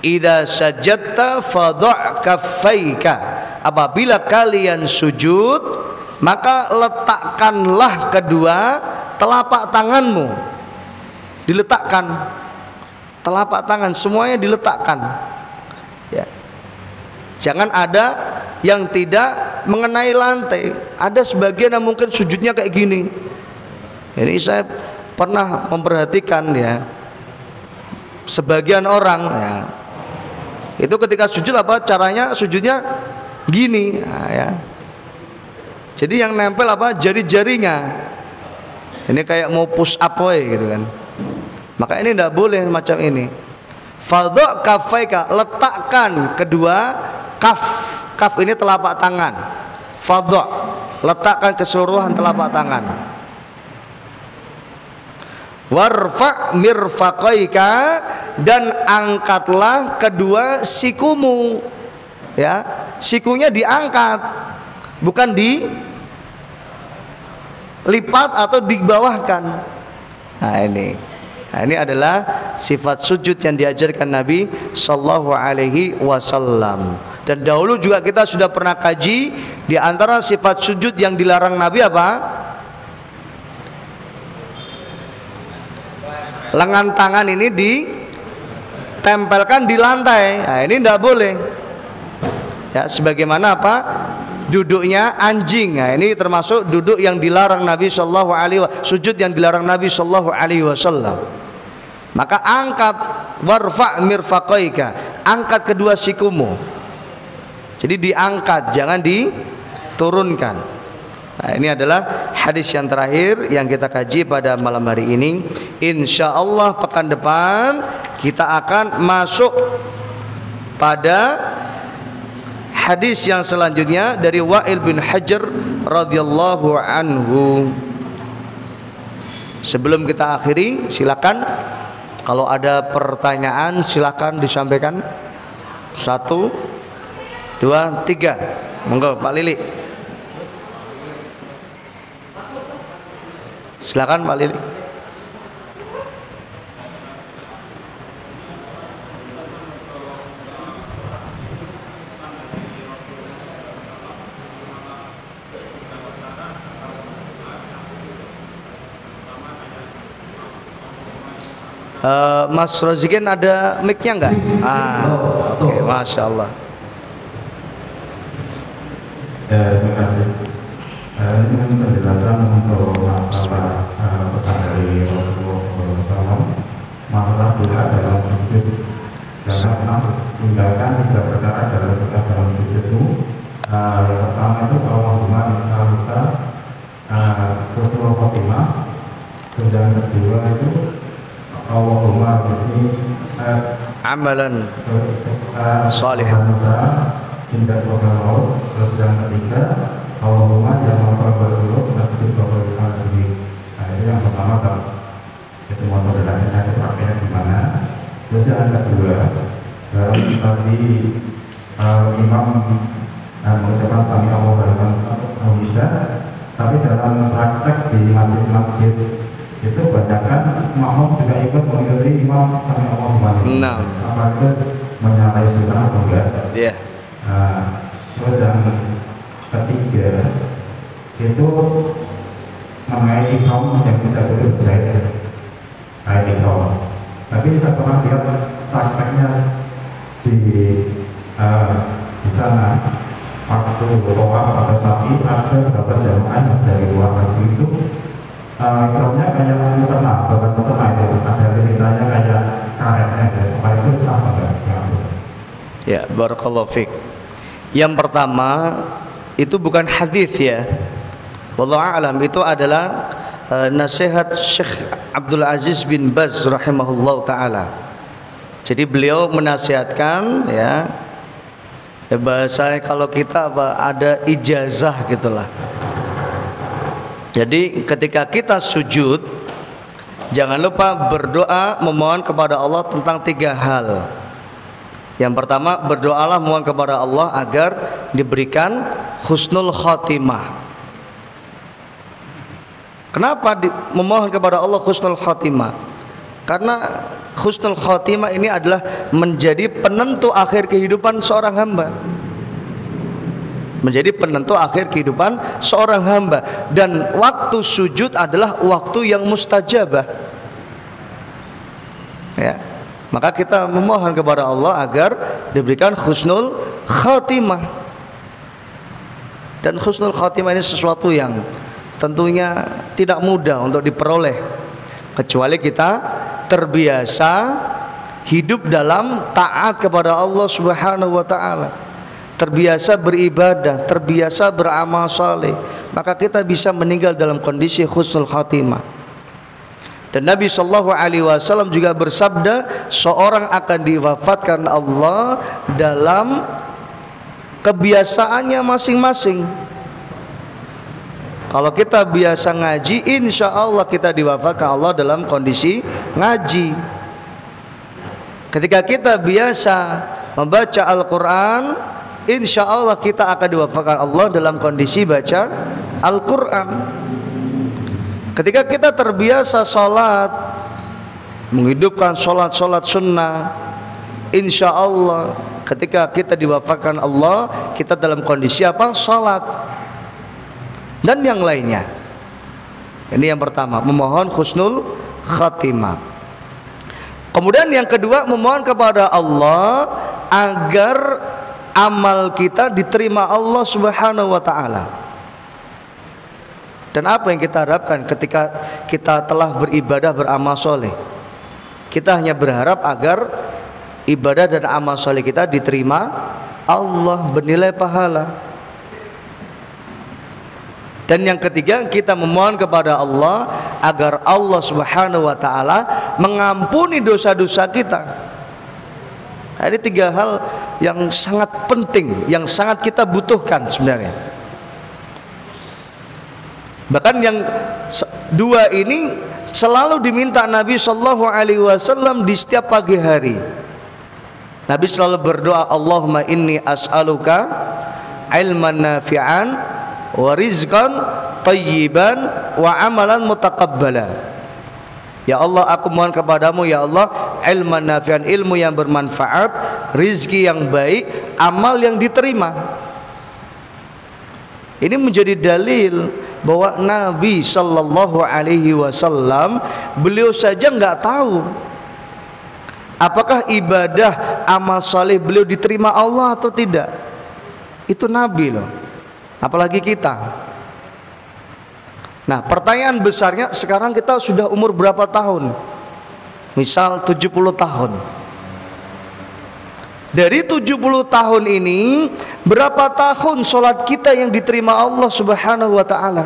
Idza sajadta fadha' kaffaika. Apabila kalian sujud, maka letakkanlah kedua telapak tanganmu. Diletakkan telapak tangan, semuanya diletakkan, ya. Jangan ada yang tidak mengenai lantai. Ada sebagian yang mungkin sujudnya kayak gini. Ini saya pernah memperhatikan, ya, sebagian orang, ya, itu ketika sujud apa caranya sujudnya gini, nah, ya. Jadi yang nempel apa? Jari-jarinya. Ini kayak mau push up gitu kan. Maka ini tidak boleh macam ini. Fadha' kaffaika, letakkan kedua kaf. Kaf ini telapak tangan. Fadha', letakkan keseluruhan telapak tangan. Warfa' mirfaqaika, dan angkatlah kedua sikumu. Ya, sikunya diangkat, bukan dilipat atau dibawahkan. Nah ini adalah sifat sujud yang diajarkan Nabi sallallahu alaihi wasallam. Dan dahulu juga kita sudah pernah kaji, di antara sifat sujud yang dilarang Nabi apa? Lengan tangan ini ditempelkan di lantai. Nah, ini tidak boleh. Ya, sebagaimana apa? Duduknya anjing. Nah, ini termasuk duduk yang dilarang Nabi sallallahu alaihi wasallam, sujud yang dilarang Nabi sallallahu alaihi wasallam. Maka angkat, warfa' mirfaqaika, angkat kedua sikumu. Jadi diangkat, jangan diturunkan. Nah, ini adalah hadis yang terakhir yang kita kaji pada malam hari ini. Insyaallah pekan depan kita akan masuk pada hadis yang selanjutnya dari Wa'il bin Hajar radhiyallahu anhu. Sebelum kita akhiri, silakan kalau ada pertanyaan silakan disampaikan. 1, 2, 3. Monggo Pak Lili. Silakan Pak Lili. Mas Rozikin ada mic-nya enggak? Oke, Masya Allah. Terima kasih. Ini penjelasan untuk masalah pesan dari Rasulullah, masalah doa dalam sujud. Karena memang tinggalkan 3 perkara dalam sujud itu. Yang pertama itu Allahumma insyaallah Rasulullah Fatimah. Dan yang kedua itu Allahumma bini amalan salihan. Tindak berlalu. Terus yang ketiga Allahumma jangan berlalu nasib berlalu lagi. Nah itu yang pertama kan. Itu mau moderasi saya prakteknya gimana. Terus yang kedua dalam tadi imam mengucapkan sami Allah dalam bisa Tapi dalam praktek di masjid-masjid itu banyakkan makmum juga ikut mengikuti imam sampai Allah. Nah, apa itu menyalahi sunnah atau enggak? iya. Terus yang ketiga itu mengenai ikram yang tidak boleh berjahit kayak ikram. Tapi saya pernah lihat prakteknya di sana waktu tawaf atau sapi ada beberapa jamaah yang dari luar negeri itu ikramnya kayak mukena, bukan mukena itu ada ceritanya kayak karetnya, apa itu sama enggak? Ya, barakallahu fiik. Yang pertama itu bukan hadis ya. Wallahu a'lam, itu adalah nasihat Syekh Abdul Aziz bin Baz rahimahullah taala. Jadi beliau menasihatkan ya, bahasa kalau kita ada ijazah gitulah. Jadi ketika kita sujud, jangan lupa berdoa memohon kepada Allah tentang 3 hal. Yang pertama, berdoalah mohon kepada Allah agar diberikan husnul khatimah. Kenapa memohon kepada Allah husnul khatimah? Karena husnul khatimah ini adalah menjadi penentu akhir kehidupan seorang hamba. Menjadi penentu akhir kehidupan seorang hamba. Dan waktu sujud adalah waktu yang mustajabah. Ya. Maka kita memohon kepada Allah agar diberikan husnul khatimah. Dan husnul khatimah ini sesuatu yang tentunya tidak mudah untuk diperoleh, kecuali kita terbiasa hidup dalam taat kepada Allah Subhanahu wa taala, terbiasa beribadah, terbiasa beramal saleh, maka kita bisa meninggal dalam kondisi husnul khatimah. Dan Nabi sallallahu alaihi wasallam juga bersabda, seorang akan diwafatkan Allah dalam kebiasaannya masing-masing. Kalau kita biasa ngaji, insya Allah kita diwafatkan Allah dalam kondisi ngaji. Ketika kita biasa membaca Al-Quran, insya Allah kita akan diwafatkan Allah dalam kondisi baca Al-Quran. Ketika kita terbiasa sholat, menghidupkan sholat sunnah, insya Allah ketika kita diwafatkan Allah, kita dalam kondisi apa? Sholat. Dan yang lainnya. Ini yang pertama, memohon husnul khatimah. Kemudian yang kedua, memohon kepada Allah agar amal kita diterima Allah Subhanahu wa taala. Dan apa yang kita harapkan ketika kita telah beribadah, beramal soleh? Kita hanya berharap agar ibadah dan amal soleh kita diterima Allah, bernilai pahala. Dan yang ketiga, kita memohon kepada Allah agar Allah Subhanahu wa taala mengampuni dosa-dosa kita. Ini 3 hal yang sangat penting, yang sangat kita butuhkan sebenarnya. Bahkan yang 2 ini selalu diminta Nabi sallallahu alaihi wasallam di setiap pagi hari. Nabi selalu berdoa, Allahumma inni as'aluka ilman nafi'an wa rizqan tayyiban wa amalan mutaqabbala. Ya Allah, aku mohon kepadamu ya Allah, ilman nafi'an, ilmu yang bermanfaat, rizki yang baik, amal yang diterima. Ini menjadi dalil bahwa Nabi sallallahu alaihi wasallam beliau saja nggak tahu apakah ibadah amal saleh beliau diterima Allah atau tidak. Itu Nabi loh, apalagi kita. Nah, pertanyaan besarnya, sekarang kita sudah umur berapa tahun? Misal 70 tahun. Dari 70 tahun ini, berapa tahun sholat kita yang diterima Allah Subhanahu wa ta'ala?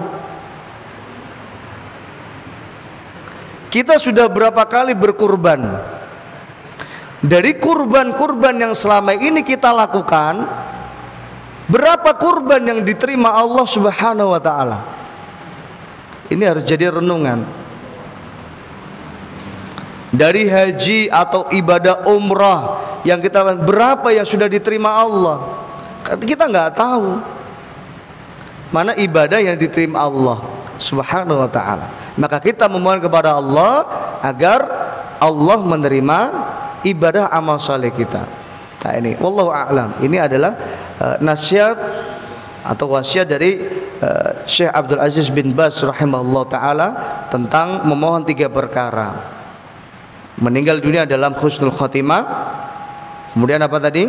Kita sudah berapa kali berkurban? Dari kurban-kurban yang selama ini kita lakukan, berapa kurban yang diterima Allah Subhanahu wa ta'ala? Ini harus jadi renungan. Dari haji atau ibadah umrah yang kita lakukan, berapa yang sudah diterima Allah? Karena kita nggak tahu. mana ibadah yang diterima Allah Subhanahu wa ta'ala. Maka kita memohon kepada Allah agar Allah menerima ibadah amal saleh kita. Nah ini wallahu a'lam. Ini adalah nasihat atau wasiat dari Syekh Abdul Aziz bin Baz rahimahullah ta'ala tentang memohon 3 perkara: meninggal dunia dalam husnul khotimah, kemudian apa tadi?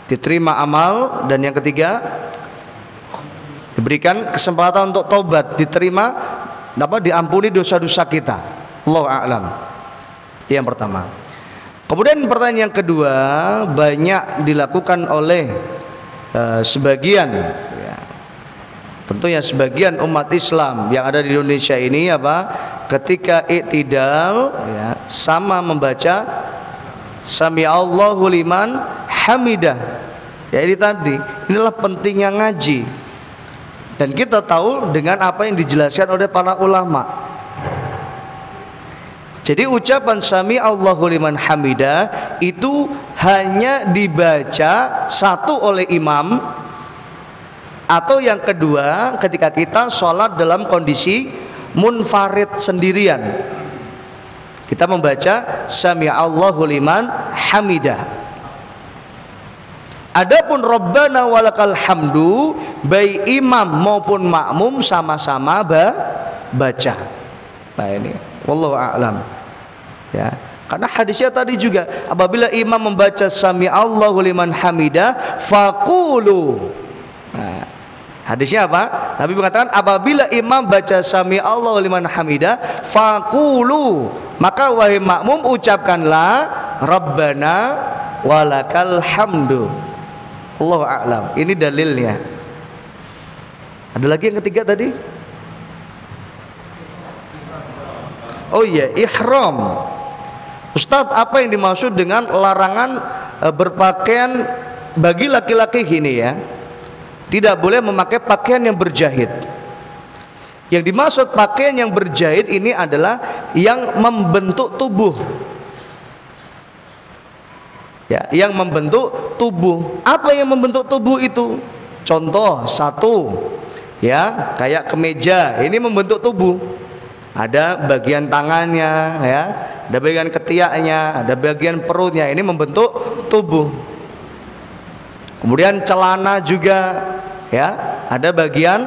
Diterima amal, dan yang ketiga diberikan kesempatan untuk taubat, diterima diampuni dosa-dosa kita. Allahu a'lam. Itu yang pertama. Kemudian pertanyaan yang kedua, banyak dilakukan oleh sebagian ya, tentunya sebagian umat Islam yang ada di Indonesia ini ketika i'tidal ya, sama membaca Sami Allahu liman hamidah. Ya ini tadi, inilah pentingnya ngaji. Dan kita tahu dengan apa yang dijelaskan oleh para ulama. Jadi ucapan Sami Allahu liman hamidah itu hanya dibaca satu oleh imam, atau yang kedua ketika kita sholat dalam kondisi munfarid sendirian, kita membaca Sami Allahu liman hamidah. Adapun Rabbana walakal hamdu, baik imam maupun makmum sama-sama baca. Nah ini wallahu a'lam ya, karena hadisnya tadi juga apabila imam membaca Sami Allahu liman hamidah faqulu. Nah, hadisnya apa? Nabi mengatakan apabila imam baca Sami Allahu liman hamidah faqulu, maka wahai makmum ucapkanlah Rabbana walakal hamdu. Allahu a'lam. Ini dalilnya. Ada lagi yang ketiga tadi? Oh iya, ihram. Ustadz, apa yang dimaksud dengan larangan berpakaian bagi laki-laki gini ya? Tidak boleh memakai pakaian yang berjahit. Yang dimaksud pakaian yang berjahit ini adalah yang membentuk tubuh. Ya, yang membentuk tubuh. Apa yang membentuk tubuh itu? Contoh satu, ya, kayak kemeja. Ini membentuk tubuh. Ada bagian tangannya, ya, ada bagian ketiaknya, ada bagian perutnya. Ini membentuk tubuh. Kemudian celana juga, ya, ada bagian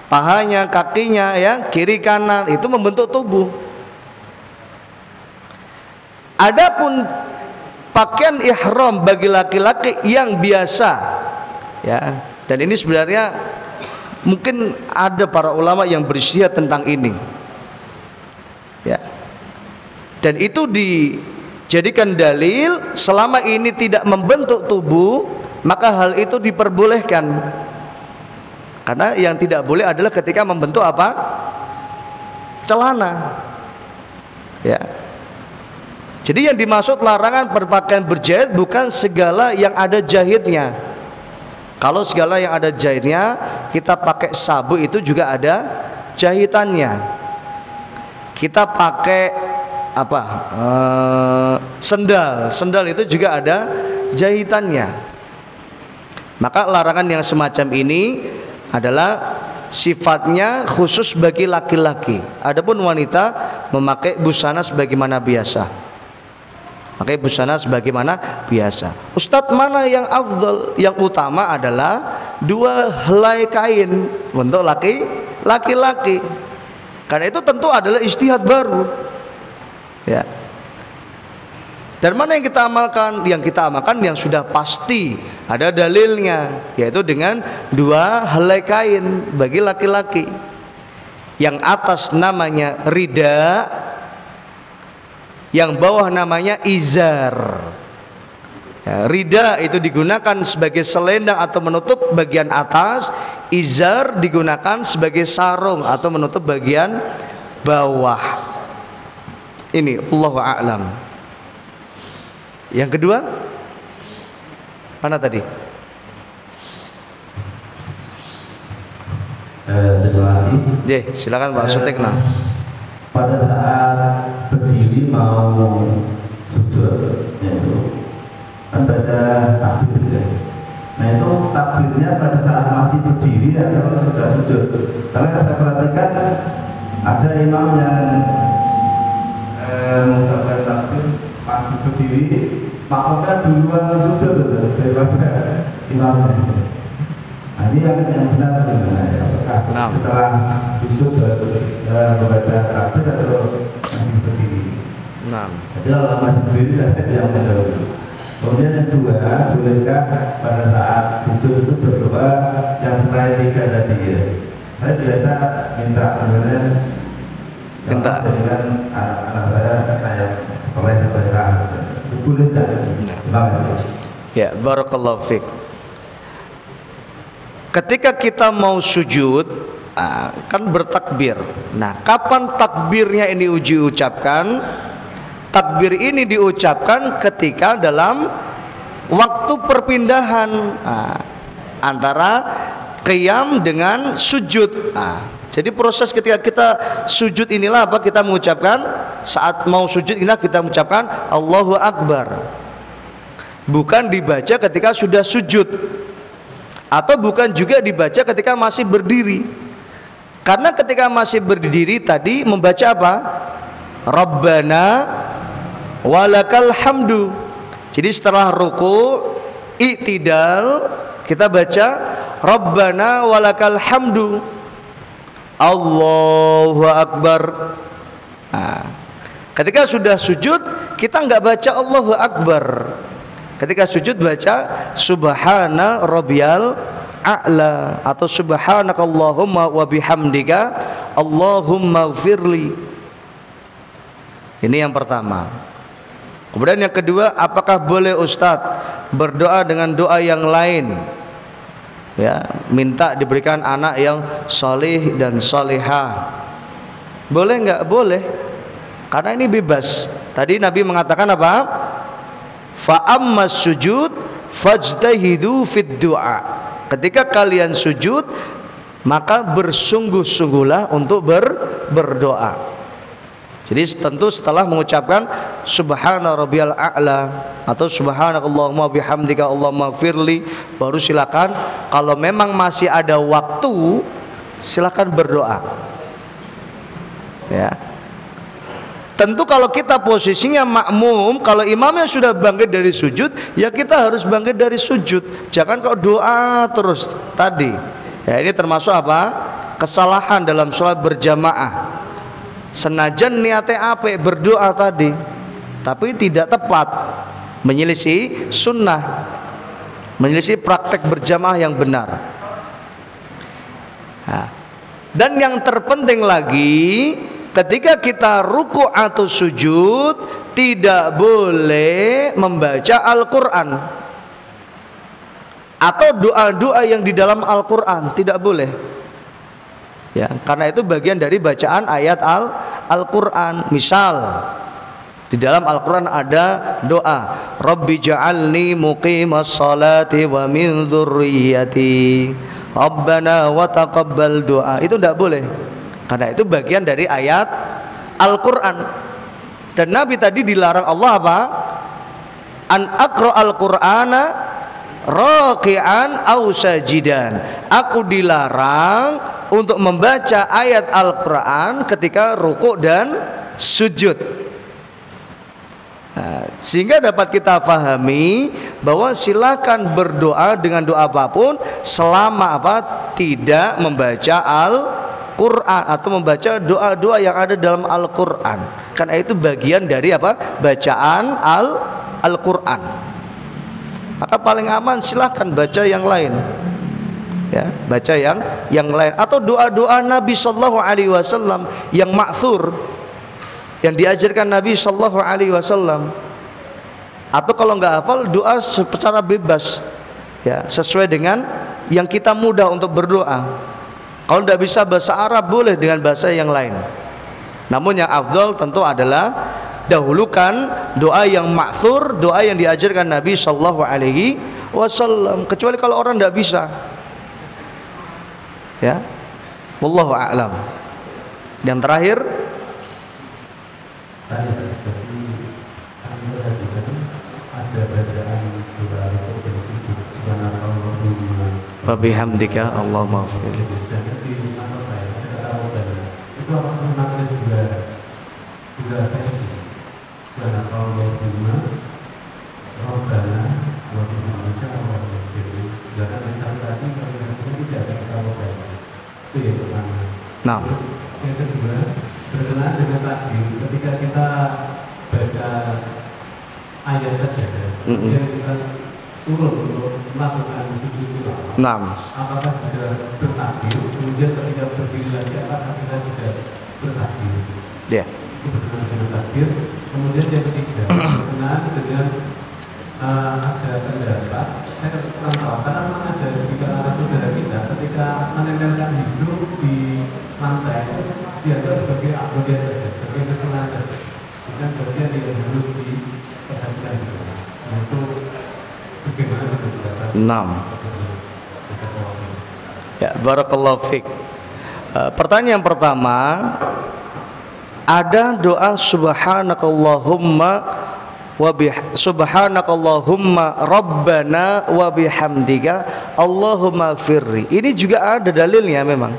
pahanya, kakinya, ya, kiri kanan, itu membentuk tubuh. Adapun pakaian ihram bagi laki-laki yang biasa, ya, dan ini sebenarnya mungkin ada para ulama yang beristihad tentang ini. Ya. Dan itu dijadikan dalil selama ini tidak membentuk tubuh, maka hal itu diperbolehkan. Karena yang tidak boleh adalah ketika membentuk apa? Celana. Ya. Jadi yang dimaksud larangan berpakaian berjahit bukan segala yang ada jahitnya. Kalau segala yang ada jahitnya, kita pakai sabuk itu juga ada jahitannya. Kita pakai apa? Sendal itu juga ada jahitannya. Maka larangan yang semacam ini adalah sifatnya khusus bagi laki-laki. Adapun wanita memakai busana sebagaimana biasa. Pakai busana sebagaimana biasa. Ustadz, mana yang afdal? Yang utama adalah 2 helai kain untuk laki-laki. Karena itu tentu adalah ijtihad baru. Ya. Dan mana yang kita amalkan? Yang kita amalkan yang sudah pasti ada dalilnya, yaitu dengan 2 helai kain bagi laki-laki. Yang atas namanya rida, yang bawah namanya izar. Ya, rida itu digunakan sebagai selendang atau menutup bagian atas, izar digunakan sebagai sarung atau menutup bagian bawah. Ini Allahu a'lam. Yang kedua, mana tadi? Terima kasih. Silakan Pak Sutekna. Pada saat berdiri mau sujud, kan baca takbir ya. Nah itu takbirnya pada saat masih berdiri atau sudah sujud. Karena saya perhatikan ada imam yang mengucapkan takbir masih berdiri, makmumnya duluan sujud daripada imamnya. Nah ini yang benar sebenarnya. Apakah setelah sujud membaca takbir atau masih berdiri? Jadi kalau masih berdiri tadi yang mendahului. Kemudian yang kedua, bolehkah pada saat sujud itu berdoa yang selain 3 tadi ya? Saya biasa minta dengan anak-anak saya kayak soleh soleha. Boleh tak? Terima kasih. Ya, barakallahu fiik. Ketika kita mau sujud, kan bertakbir. Nah, kapan takbirnya ini diucapkan? Takbir ini diucapkan ketika dalam waktu perpindahan antara qiyam dengan sujud. Jadi proses ketika kita sujud inilah apa kita mengucapkan, saat mau sujud inilah kita mengucapkan Allahu Akbar. Bukan dibaca ketika sudah sujud, atau bukan juga dibaca ketika masih berdiri. Karena ketika masih berdiri tadi membaca apa? Rabbana walakal hamdu. Jadi setelah ruku, i'tidal, kita baca Rabbana walakal hamdu, Allahu Akbar. Ketika sudah sujud, kita nggak baca Allahu Akbar. Ketika sujud baca Subhana Rabbiyal A'la atau Subhanakallahumma wa bihamdika Allahumma gfirli. Ini yang pertama. Kemudian yang kedua, apakah boleh Ustadz berdoa dengan doa yang lain? Ya, minta diberikan anak yang solih dan solihah. Boleh nggak? Boleh. Karena ini bebas. Tadi Nabi mengatakan apa? Fa'ammas sujud fajtahidu fid du'a. Ketika kalian sujud, maka bersungguh-sungguhlah untuk berdoa. Jadi tentu setelah mengucapkan Subhana Rabbiyal A'la atau Subhanakallahumma bihamdika Allahumma gfirli, baru silakan kalau memang masih ada waktu silakan berdoa. Ya. Tentu kalau kita posisinya makmum, kalau imamnya sudah bangkit dari sujud, ya kita harus bangkit dari sujud. Jangan kok doa terus tadi. Ya, ini termasuk apa? Kesalahan dalam sholat berjamaah. Senajan niatnya apa berdoa tadi, tapi tidak tepat, menyelisih sunnah, menyelisih praktek berjamaah yang benar. Dan yang terpenting lagi, ketika kita ruku atau sujud, tidak boleh membaca Al-Quran atau doa-doa yang di dalam Al-Quran, tidak boleh. Ya, karena itu bagian dari bacaan ayat Al-Quran. Misal di dalam Al-Quran ada doa Rabbi ja'alni muqimas salati wa min dzurriyyati Rabbana wa taqabbal doa. Itu tidak boleh, karena itu bagian dari ayat Al-Quran. Dan Nabi tadi dilarang Allah apa? An aqra al-Qur'ana raqi'an aw sajidan. Aku dilarang untuk membaca ayat Al-Quran ketika rukuk dan sujud. Sehingga dapat kita pahami bahwa silakan berdoa dengan doa apapun selama apa? Tidak membaca Al-Quran atau membaca doa-doa yang ada dalam Al-Quran. Karena itu bagian dari apa? Bacaan Al-Quran. Maka paling aman silahkan baca yang lain. Ya, baca yang lain atau doa-doa Nabi sallallahu alaihi wasallam yang ma'thur, yang diajarkan Nabi sallallahu alaihi wasallam. Atau kalau nggak hafal, doa secara bebas, ya, sesuai dengan yang kita mudah untuk berdoa. Kalau tidak bisa bahasa Arab, boleh dengan bahasa yang lain. Namun yang afdal tentu adalah dahulukan doa yang ma'thur, doa yang diajarkan Nabi sallallahu alaihi wasallam, kecuali kalau orang tidak bisa. Ya, wallahu a'lam. Yang terakhir, ada bacaan doa untuk bersujud subhanallah wa bihamdika Allahumma ighfir. Itu apakah maknanya juga versi Subhanakallahumma Rabbana wa bihamdika Allahumma ighfir. Sedangkan yang satu tadi kalimatnya tidak ada kata Rabbana. Itu yang pertama. Nah, yang kedua berkenaan dengan tadi ketika kita baca ayat saja, kemudian kita turun untuk melakukan sujud tilawah. nah, Apakah sudah bertakbir? Kemudian ketika berdiri lagi, apakah kita sudah bertakbir? ya. Itu berkenaan dengan takbir. Kemudian yang ketiga berkenaan dengan ada pendapat. Saya kurang tahu karena memang ada juga saudara kita ketika menempelkan hidung di lantai dianggap sebagai abodian saja, sebagai kesalahan saja, bukan bagian yang harus diperhatikan. Nah, itu bagaimana pendapat? Nah, ya, barakallahu fiik. Pertanyaan pertama, ada doa subhanakallahumma rabbana wa bihamdika Allahumma firri. Ini juga ada dalilnya memang.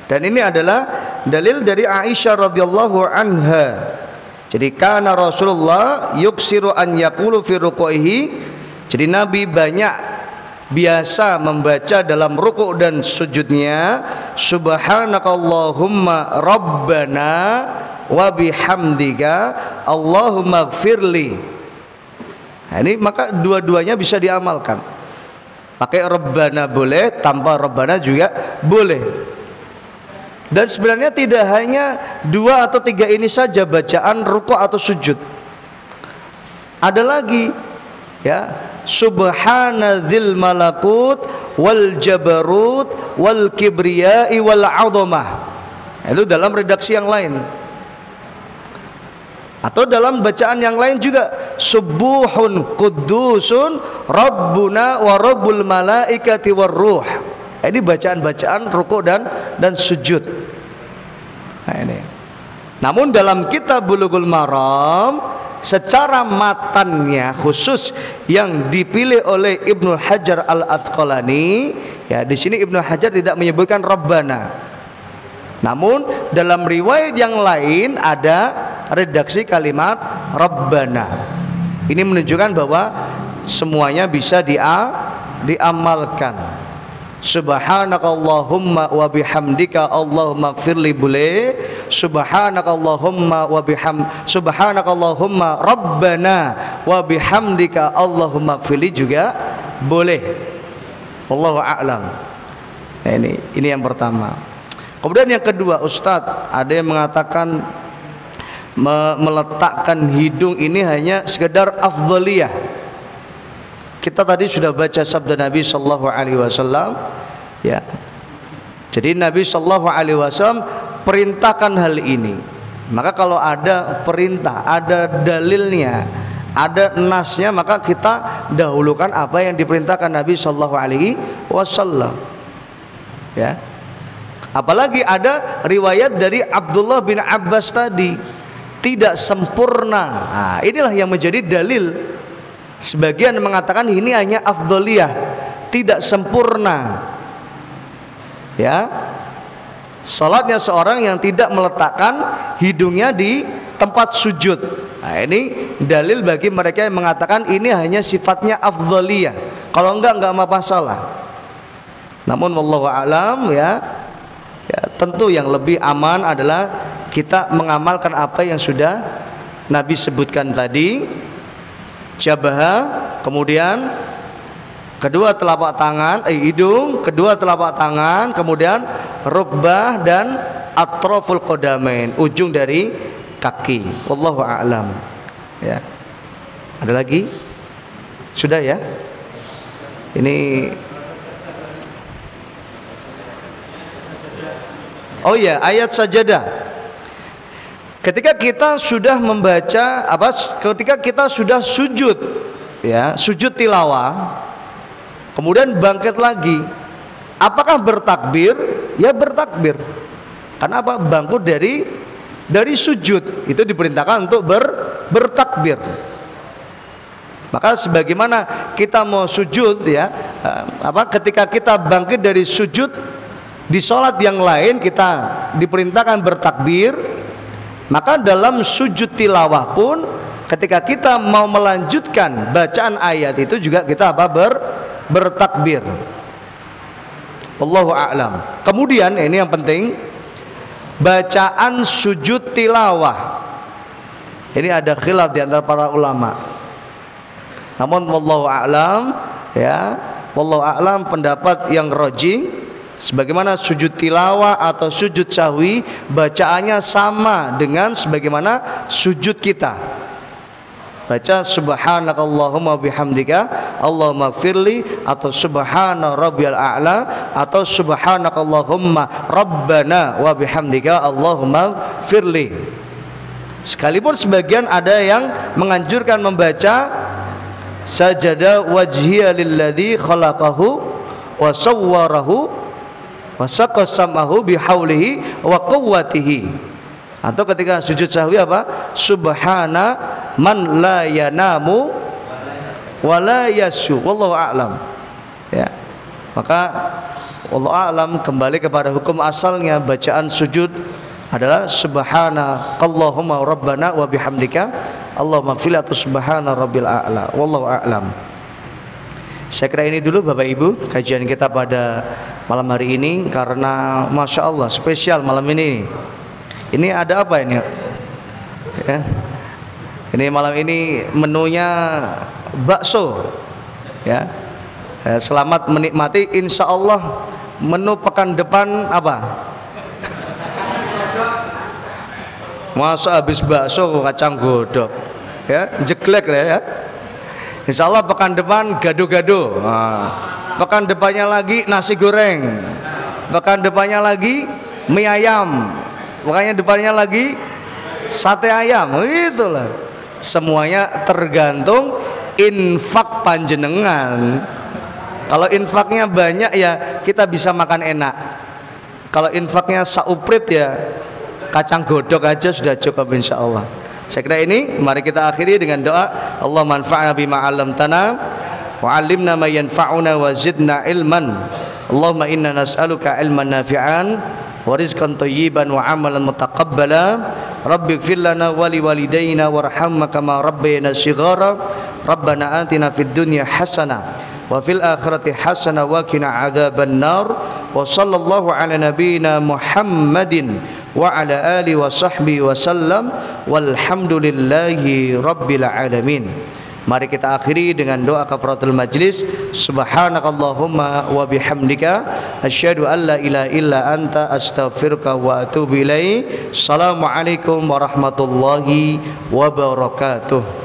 Dan ini adalah dalil dari Aisyah radhiyallahu anha. Jadi kana Rasulullah yuksiru an yaqulu fi ruku'ihi. Jadi Nabi banyak biasa membaca dalam rukuk dan sujudnya subhanakallahumma rabbana wa bihamdika Allahumma ighfirli. Nah, ini maka dua-duanya bisa diamalkan. Pakai rabbana boleh, tanpa rabbana juga boleh. Dan sebenarnya tidak hanya 2 atau 3 ini saja bacaan rukuk atau sujud. Ada lagi, ya, subhanadzil malakut wal jabarut wal kibriyai wal azamah. Itu dalam redaksi yang lain. Atau dalam bacaan yang lain juga subuhun qudusun rabbuna wa rabbul malaikati war ruh. Ini bacaan-bacaan rukuk dan sujud. Nah, ini. Namun dalam kitab Bulughul Maram secara matannya khusus yang dipilih oleh Ibnu Hajar Al-Asqalani, ya, di sini Ibnu Hajar tidak menyebutkan Rabbana. Namun dalam riwayat yang lain ada redaksi kalimat Rabbana. Ini menunjukkan bahwa semuanya bisa diamalkan. Subhanakallahumma wa bihamdika Allahumma ighfirli boleh. Subhanakallahumma rabbana wa bihamdika Allahumma ighfirli juga boleh. Wallahu a'lam. Nah, ini yang pertama. Kemudian yang kedua, Ustadz, ada yang mengatakan meletakkan hidung ini hanya sekedar afdhaliyah. Kita tadi sudah baca sabda Nabi sallallahu alaihi wasallam, ya. Jadi Nabi sallallahu alaihi wasallam perintahkan hal ini. Maka kalau ada perintah, ada dalilnya, ada nasnya, maka kita dahulukan apa yang diperintahkan Nabi sallallahu alaihi wasallam. Ya. Apalagi ada riwayat dari Abdullah bin Abbas tadi, tidak sempurna. Nah, inilah yang menjadi dalil. Sebagian mengatakan ini hanya afdholiyah, tidak sempurna. Ya, salatnya seorang yang tidak meletakkan hidungnya di tempat sujud. Nah, ini dalil bagi mereka yang mengatakan ini hanya sifatnya afdholiyah. Kalau enggak masalah. Namun wallahu a'lam, ya, tentu yang lebih aman adalah kita mengamalkan apa yang sudah Nabi sebutkan tadi. Jabaha, kemudian kedua telapak tangan, hidung, kedua telapak tangan, kemudian rukbah dan atraful qadamain, ujung dari kaki. Wallahu a'lam. Ya. Ada lagi? Sudah ya? Ini. Oh ya, ayat sajadah. Ketika kita sudah membaca ketika kita sudah sujud, ya, sujud tilawah, kemudian bangkit lagi, apakah bertakbir? Ya, bertakbir. Karena apa? Bangkit dari sujud itu diperintahkan untuk bertakbir. Maka sebagaimana kita mau sujud ya, ketika kita bangkit dari sujud di sholat yang lain kita diperintahkan bertakbir, maka dalam sujud tilawah pun ketika kita mau melanjutkan bacaan ayat itu juga kita bertakbir. Wallahu a'lam. Kemudian ini yang penting, bacaan sujud tilawah. Ini ada khilaf di antara para ulama. Namun wallahu a'lam ya, wallahu a'lam pendapat yang rajih sebagaimana sujud tilawah atau sujud sahwi bacaannya sama dengan sebagaimana sujud kita. Baca subhanakallahumma bihamdika Allahumma gfirli, atau subhana rabbiyal a'la, atau subhanakallahumma rabbana wa bihamdika Allahumma gfirli. Sekalipun sebagian ada yang menganjurkan membaca sajada wajhiya lilladzi khalaqahu wa sawwarahu wa saqasamahu bihaulihi wa quwwatihi. Atau ketika sujud sahwi apa? Subhana man la yanamu wa la yasu. Wallahu a'lam. Ya. Maka wallahu a'lam kembali kepada hukum asalnya bacaan sujud adalah subhanakallahumma rabbana wa bihamdika Allahumma gfirli, atau subhana rabbil a'la. Wallahu a'lam. Saya kira ini dulu Bapak Ibu kajian kita pada malam hari ini, karena Masya Allah spesial malam ini. Ini ada apa ini ya? Ini malam ini menunya bakso ya. Selamat menikmati. Insya Allah menu pekan depan apa? Masa habis bakso kacang godok ya, jeglek ya. Insya Allah pekan depan gado-gado, pekan depannya lagi nasi goreng, pekan depannya lagi mie ayam, pekan depannya lagi sate ayam. Itulah semuanya tergantung infak panjenengan. Kalau infaknya banyak ya kita bisa makan enak. Kalau infaknya sauprit ya kacang godok aja sudah cukup insya Allah. Saya kira ini mari kita akhiri dengan doa, Allah manfa'na bima 'allamtana wa 'allimna ma yanfa'una wa zidna ilman. Allahumma inna nas'aluka ilman nafi'an wa rizqan thayyiban wa 'amalan mutaqabbala. Rabbi ighfir lana wa liwalidayna warhamna kama rabbayana shighara. Rabbana atina fid dunya hasanah wa fil akhirati hasanah wa qina adzaban nar. Wa sallallahu ala nabiyyina Muhammadin wa ala alihi wa sahbihi wa sallam walhamdulillahi rabbil alamin. Mari kita akhiri dengan doa kafaratul majlis. Subhanakallahumma wa bihamdika asyhadu an la ilaha illa anta astaghfiruka wa atubu ilaik. Assalamualaikum warahmatullahi wabarakatuh.